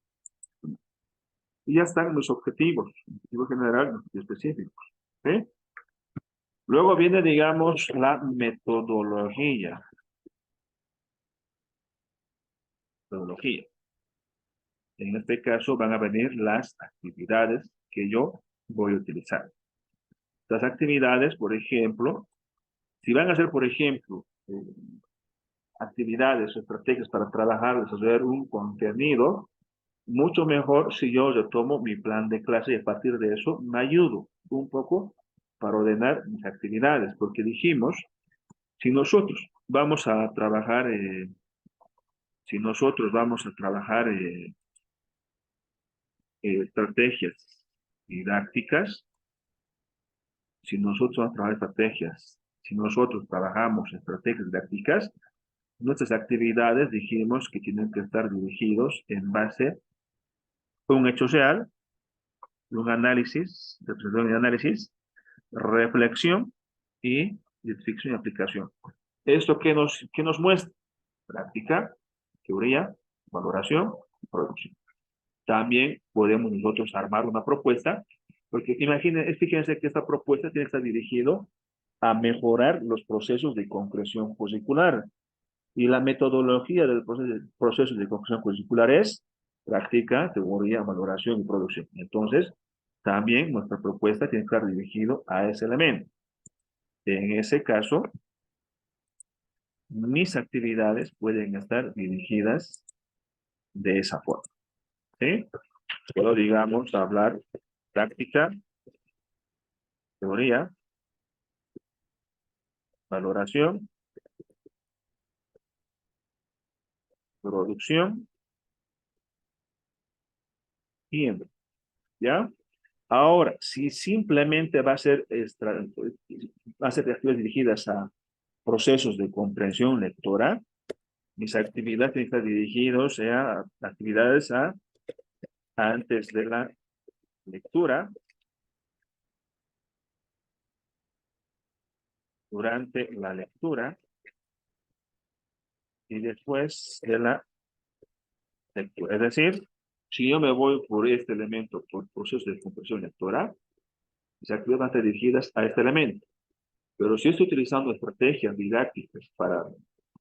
A: Y ya están los objetivos, objetivo general, los objetivos específicos. ¿Sí? Luego viene, digamos, la metodología. Metodología. En este caso van a venir las actividades que yo voy a utilizar. Las actividades, por ejemplo, si van a ser, por ejemplo, actividades o estrategias para trabajar, desarrollar un contenido, mucho mejor si yo tomo mi plan de clase y a partir de eso me ayudo un poco para ordenar mis actividades, porque dijimos, si nosotros vamos a trabajar, si nosotros vamos a trabajar estrategias didácticas, si nosotros vamos a trabajar estrategias, si nosotros trabajamos estrategias didácticas, nuestras actividades dijimos que tienen que estar dirigidos en base a un hecho real, un análisis, representación y análisis, reflexión y identificación y aplicación. ¿Esto qué nos muestra? Práctica, teoría, valoración, producción. También podemos nosotros armar una propuesta, porque fíjense que esta propuesta tiene que estar dirigido a mejorar los procesos de concreción curricular. Y la metodología del proceso de concreción curricular es práctica, teoría, valoración y producción. Entonces, también nuestra propuesta tiene que estar dirigido a ese elemento. En ese caso, mis actividades pueden estar dirigidas de esa forma. ¿Sí? Puedo, digamos, hablar práctica, teoría, valoración, producción y envío. ¿Ya? Ahora, si simplemente va a ser actividades dirigidas a procesos de comprensión lectora, mis actividades tienen que estar dirigidas a actividades antes de la lectura, durante la lectura y después de la lectura. Es decir, si yo me voy por este elemento, por procesos de comprensión lectora, mis actividades van a estar dirigidas a este elemento. Pero si estoy utilizando estrategias didácticas para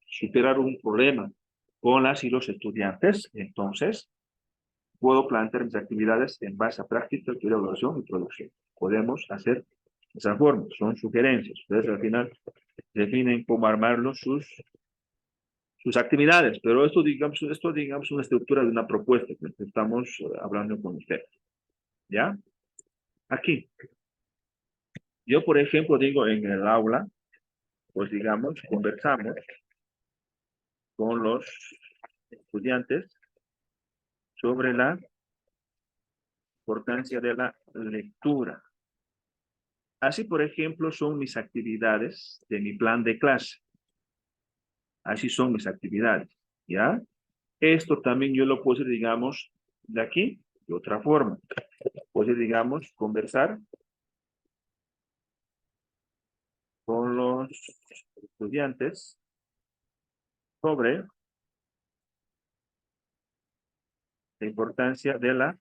A: superar un problema con las y los estudiantes, entonces puedo plantear mis actividades en base a práctica, teoría, evaluación y producción. Podemos hacer de esa forma, son sugerencias. Ustedes al final definen cómo armarlos sus actividades, pero esto digamos una estructura de una propuesta que estamos hablando con ustedes. ¿Ya? Aquí. Yo, por ejemplo, digo en el aula, pues digamos, conversamos con los estudiantes sobre la importancia de la lectura. Así, por ejemplo, son mis actividades de mi plan de clase. Así son mis actividades, ¿ya? Esto también yo lo puedo hacer, digamos, de aquí, de otra forma. Puedo, digamos, conversar con los estudiantes sobre la importancia de la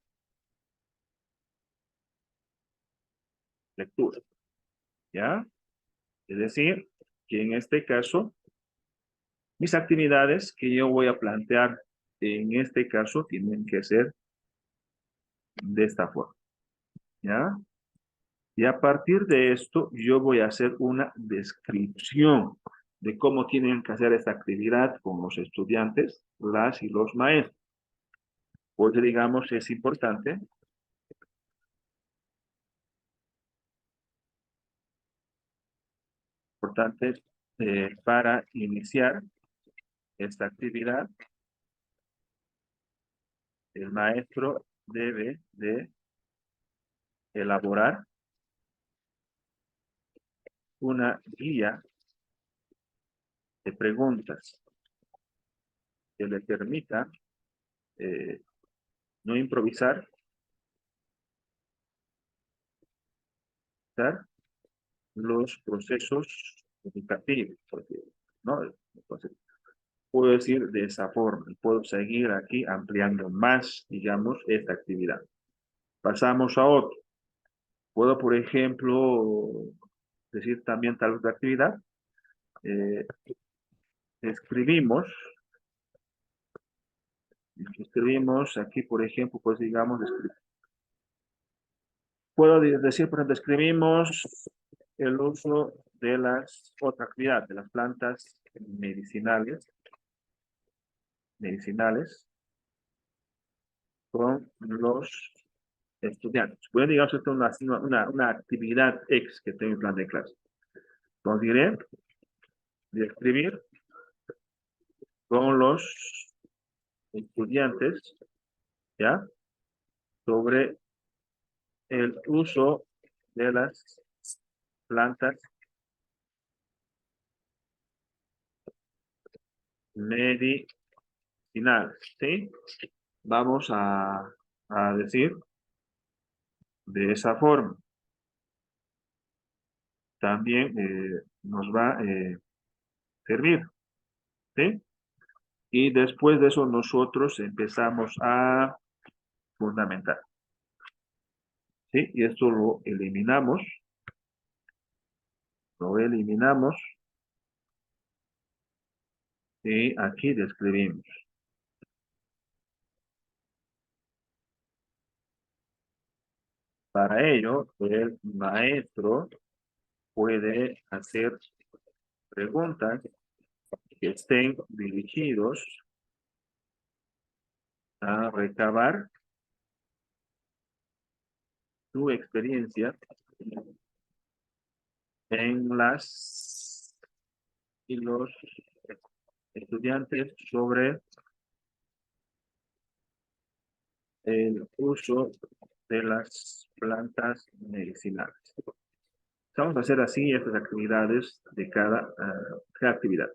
A: lectura, ¿ya? Es decir, que en este caso, mis actividades que yo voy a plantear en este caso tienen que ser de esta forma, ¿ya? Y a partir de esto, yo voy a hacer una descripción de cómo tienen que hacer esta actividad con los estudiantes, las y los maestros. Porque, digamos, es importante para iniciar esta actividad, el maestro debe de elaborar una guía de preguntas que le permita eh, no improvisar, los procesos educativos, porque, ¿no? Entonces, puedo decir de esa forma, y puedo seguir aquí ampliando más, digamos, esta actividad. Pasamos a otro. Puedo, por ejemplo, decir también tal otra actividad. Eh, escribimos, escribimos aquí, por ejemplo, pues digamos, puedo decir, por ejemplo, escribimos el uso de otra actividad, de las plantas medicinales, con los estudiantes. Bueno, digamos, esto es una actividad X que tengo en plan de clase. Entonces diré, de escribir con los estudiantes, ¿ya? Sobre el uso de las plantas medicinales, ¿sí? Vamos a decir de esa forma. También nos va a servir, ¿sí? Y después de eso nosotros empezamos a fundamentar, ¿sí? Y esto lo eliminamos y aquí describimos. Para ello, el maestro puede hacer preguntas que estén dirigidos a recabar su experiencia en las y los estudiantes sobre el uso de las plantas medicinales. Vamos a hacer así estas actividades de cada actividad.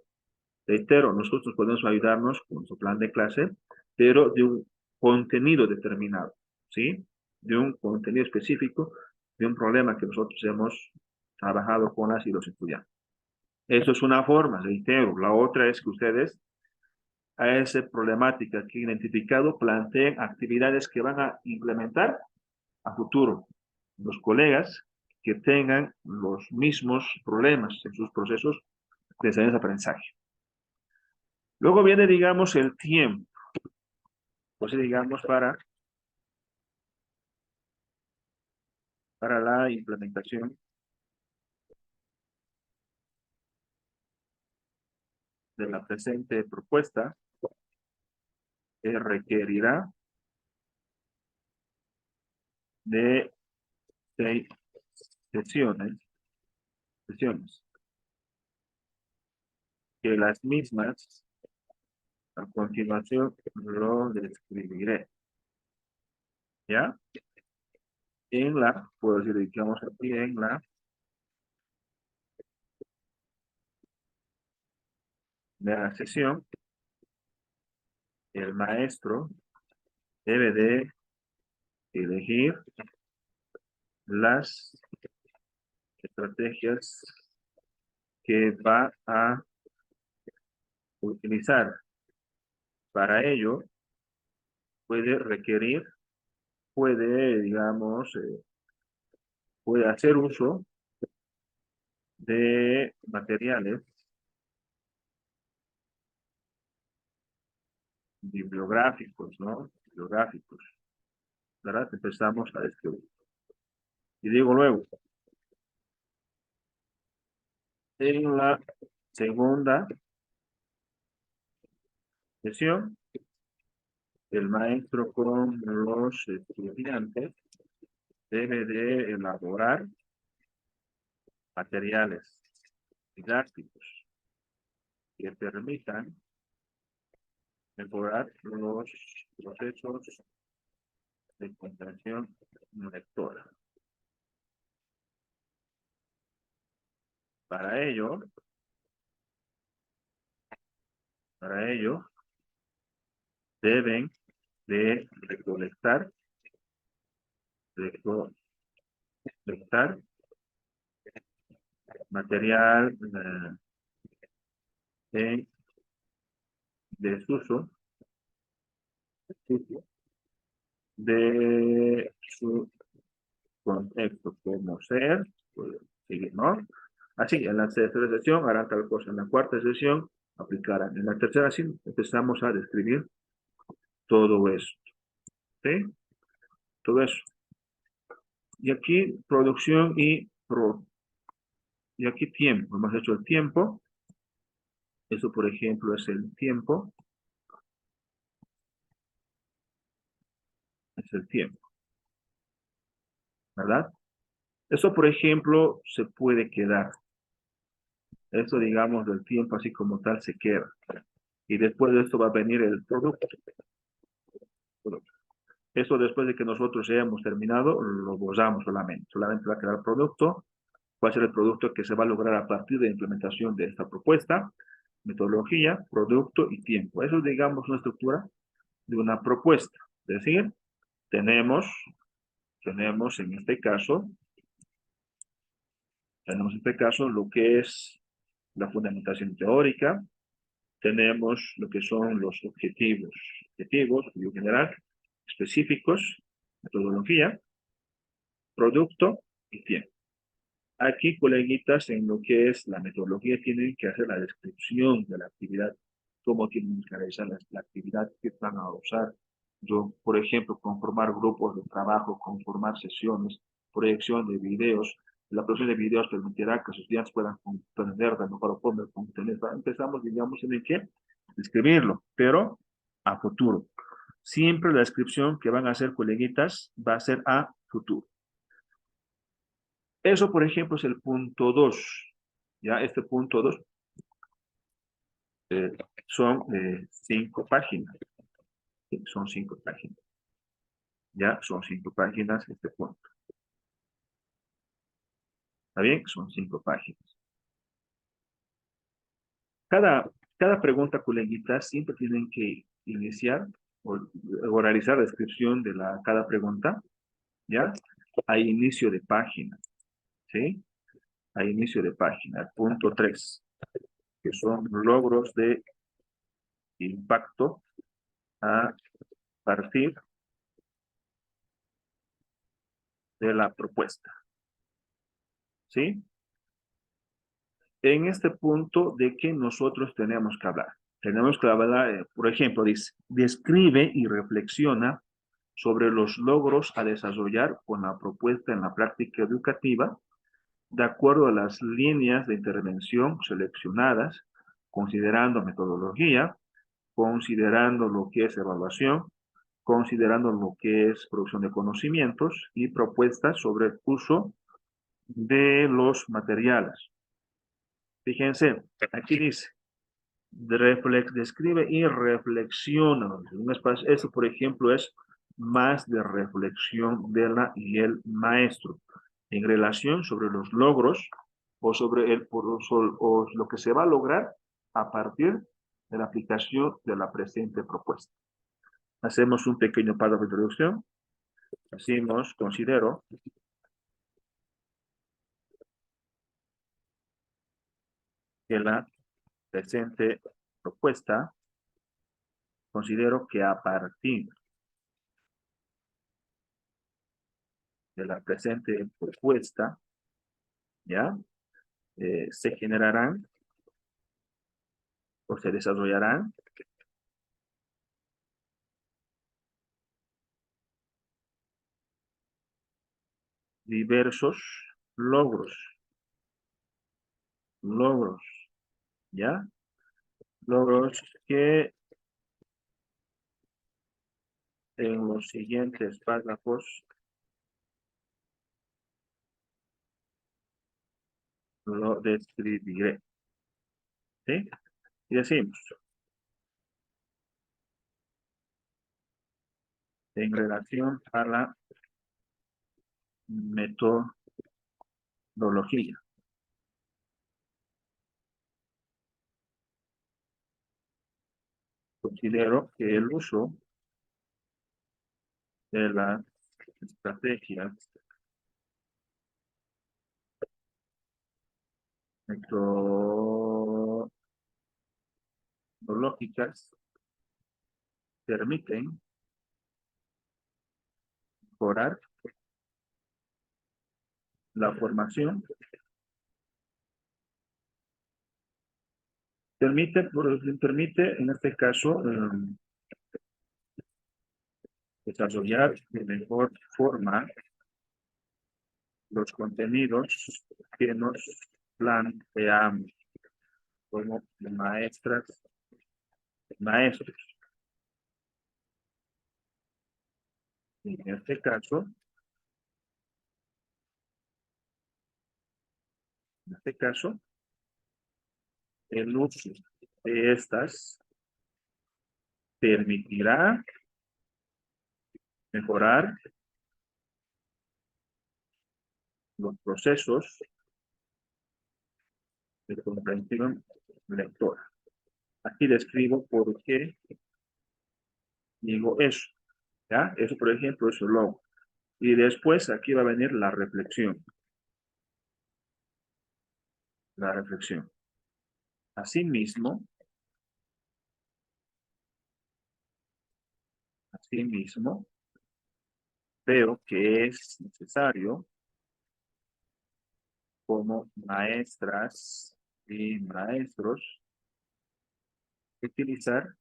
A: Reitero, nosotros podemos ayudarnos con su plan de clase, pero de un contenido determinado, ¿sí? De un contenido específico, de un problema que nosotros hemos trabajado con las y los estudiantes. Eso es una forma, reitero. La otra es que ustedes a esa problemática que han identificado planteen actividades que van a implementar a futuro. Los colegas que tengan los mismos problemas en sus procesos de enseñanza-aprendizaje. Luego viene, digamos, el tiempo. Pues digamos, para la implementación de la presente propuesta, requerirá de 6 sesiones, que las mismas a continuación lo describiré. ¿Ya? Puedo decir, digamos aquí, en la sesión, el maestro debe de elegir las estrategias que va a utilizar. Para ello, digamos, puede hacer uso de materiales bibliográficos, ¿no? Bibliográficos, ¿verdad? Empezamos a describir. Y digo luego, en la segunda sesión, el maestro con los estudiantes debe de elaborar materiales didácticos que permitan mejorar los procesos de comprensión lectora. Para ello, deben de recolectar material en desuso de su contexto, como ser, pues, sigue, ¿no? Así, en la tercera sesión harán tal cosa, en la cuarta sesión aplicarán, en la tercera sí empezamos a describir todo eso, ¿sí? Todo eso. Y aquí producción y aquí tiempo, hemos hecho el tiempo, eso por ejemplo es el tiempo es el tiempo, ¿verdad? Eso, por ejemplo, se puede quedar. Eso, digamos, del tiempo así como tal se queda. Y después de esto va a venir el producto. Eso después de que nosotros hayamos terminado, lo borramos solamente. Solamente va a quedar el producto. Va a ser el producto que se va a lograr a partir de la implementación de esta propuesta, metodología, producto y tiempo. Eso es, digamos, una estructura de una propuesta. Es decir, tenemos, tenemos en este caso, tenemos en este caso lo que es la fundamentación teórica, tenemos lo que son los objetivos en general, específicos, metodología, producto y tiempo. Aquí, coleguitas, en lo que es la metodología, tienen que hacer la descripción de la actividad, cómo tienen que realizar la actividad que van a usar. Yo, por ejemplo, conformar grupos de trabajo, conformar sesiones, proyección de videos. La producción de videos permitirá que sus estudiantes puedan comprender de mejor forma el contenido. Empezamos, digamos, en el que escribirlo, pero a futuro. Siempre la descripción que van a hacer, coleguitas, va a ser a futuro. Eso, por ejemplo, es el punto 2. Ya, este punto 2 eh, son 5 páginas. Sí, son 5 páginas. Ya, son 5 páginas este punto. ¿Está bien? Son 5 páginas. Cada pregunta, coleguitas, siempre tienen que iniciar o realizar la descripción de cada pregunta, ¿ya? A inicio de página, ¿sí? A inicio de página. El punto 3, que son logros de impacto a partir de la propuesta, ¿sí? En este punto de que nosotros tenemos que hablar. Tenemos que hablar, por ejemplo, dice, describe y reflexiona sobre los logros a desarrollar con la propuesta en la práctica educativa, de acuerdo a las líneas de intervención seleccionadas, considerando metodología, considerando lo que es evaluación, considerando lo que es producción de conocimientos y propuestas sobre el uso de los materiales. Fíjense, aquí dice, describe y reflexiona. Eso, por ejemplo, es más de reflexión de la y el maestro en relación sobre los logros o sobre o lo que se va a lograr a partir de la aplicación de la presente propuesta. Hacemos un pequeño párrafo de introducción. Decimos, considero que la presente propuesta, considero que a partir de la presente propuesta, ¿ya? Se generarán o se desarrollarán diversos logros, logros, ¿ya? Logros que en los siguientes párrafos lo describiré, ¿sí? Y decimos, en relación a la metodología, considero que el uso de las estrategias metodológicas permiten mejorar la formación, permite en este caso desarrollar de mejor forma los contenidos que nos planteamos como maestras, maestros. En este caso, el uso de estas permitirá mejorar los procesos de comprensión lectora. Aquí describo por qué digo eso. ¿Ya? Eso, por ejemplo, es el logo. Y después aquí va a venir la reflexión. La reflexión. Asimismo, veo que es necesario como maestras y maestros utilizar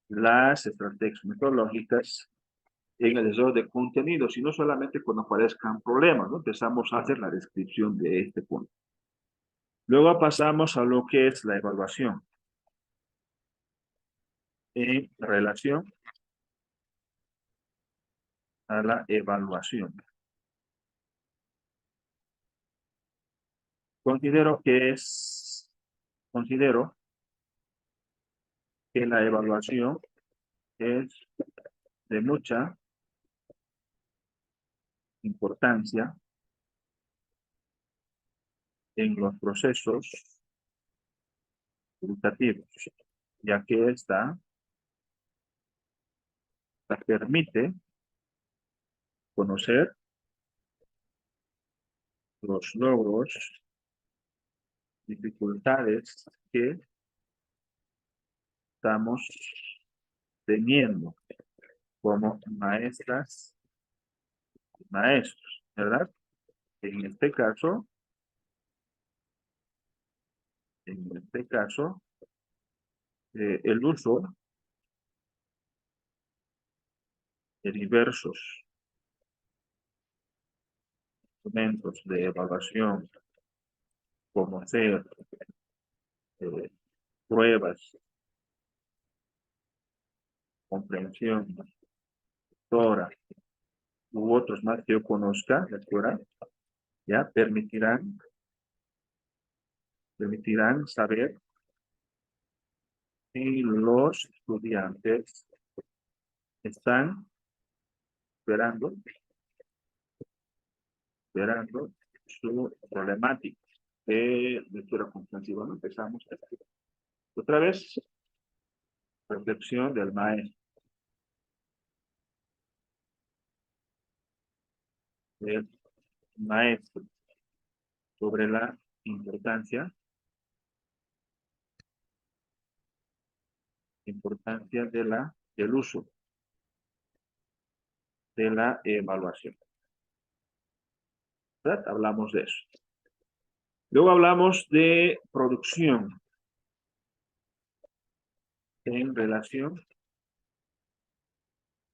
A: las estrategias metodológicas en el desarrollo de contenidos y no solamente cuando aparezcan problemas, ¿no? Empezamos a hacer la descripción de este punto. Luego pasamos a lo que es la evaluación en relación a la evaluación. Considero que la evaluación es de mucha importancia en los procesos educativos, ya que esta permite conocer los logros, dificultades que estamos teniendo como maestras y maestros, ¿verdad? En este caso, el uso de diversos instrumentos de evaluación, como ser eh, pruebas, comprensión, lectora, u otros más que yo conozca, lectora, ya permitirán saber si los estudiantes están esperando su problemática de lectura comprensiva. ¿No? Empezamos otra vez, reflexión del del maestro sobre la importancia, del uso de la evaluación. ¿Verdad? Hablamos de eso. Luego hablamos de producción en relación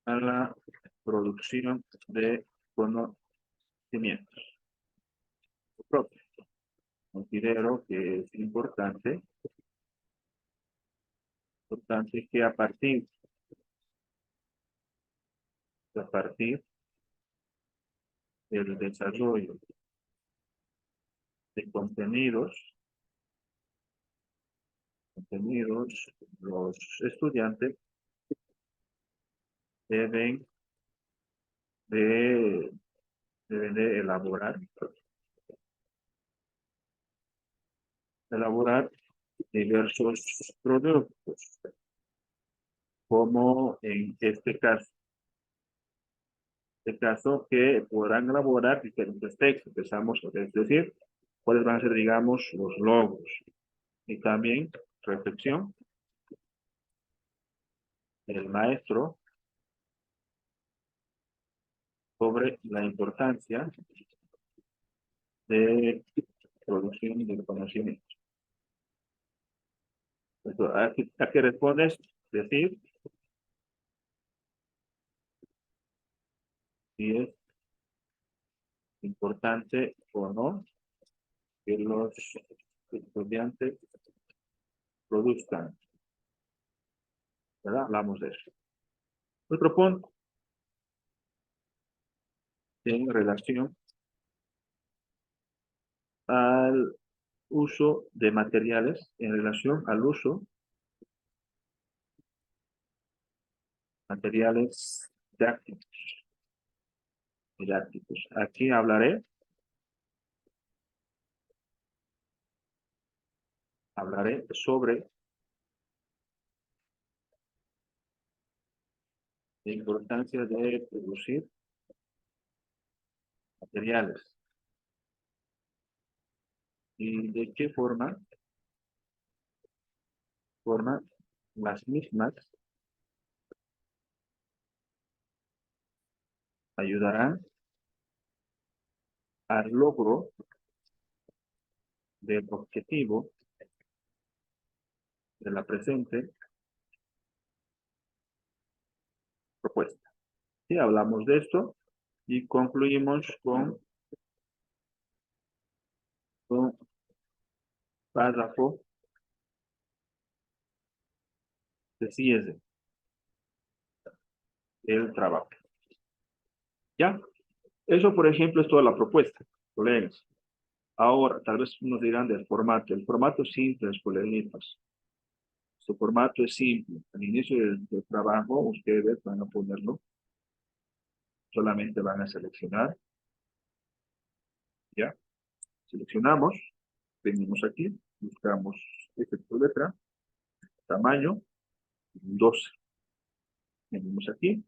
A: a la producción de conocimientos propios. Considero que es importante que a partir del desarrollo de contenidos, los estudiantes deben de, deben de elaborar diversos productos, como en este caso que podrán elaborar diferentes textos. Empezamos, es decir, cuáles van a ser, digamos, los logos. Y también reflexión del maestro sobre la importancia de producción del conocimiento. Entonces, ¿a qué respondes? Decir si es importante o no que los estudiantes produzcan, ¿verdad? Hablamos de eso. Otro punto, en relación al uso de materiales, en relación al uso de materiales didácticos. Aquí hablaré sobre la importancia de producir materiales y de qué forma las mismas ayudarán al logro del objetivo de la presente propuesta. Y hablamos de esto y concluimos con un párrafo de cierre del trabajo. ¿Ya? Eso, por ejemplo, es toda la propuesta, colegas. Ahora, tal vez nos dirán del formato. El formato simple, coleguitas. Su formato es simple. Al inicio del trabajo, ustedes van a ponerlo. Solamente van a seleccionar. ¿Ya? Seleccionamos. Venimos aquí. Buscamos efecto letra. Tamaño. 12. Venimos aquí.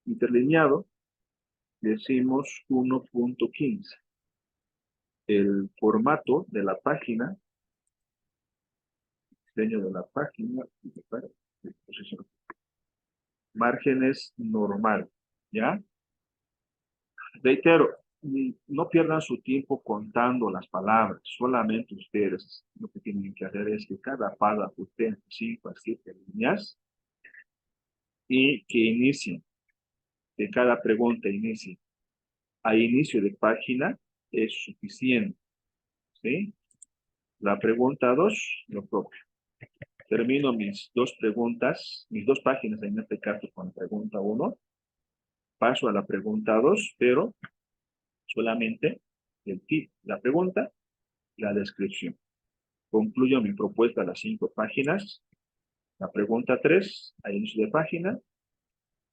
A: Interlineado. Decimos 1.15. El formato de la página. Diseño de la página. Márgenes normal. ¿Ya? Reitero, no pierdan su tiempo contando las palabras, solamente ustedes lo que tienen que hacer es que cada párrafo tenga 5 a 7 líneas y que inicien, que cada pregunta inicie. A inicio de página es suficiente, ¿sí? La pregunta 2, lo propio. Termino mis dos preguntas, mis dos páginas en este caso con la pregunta 1, paso a la pregunta 2, pero solamente el tip, la pregunta, la descripción. Concluyo mi propuesta a las 5 páginas, la pregunta 3, a inicio de página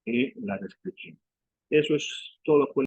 A: y la descripción. Eso es todo.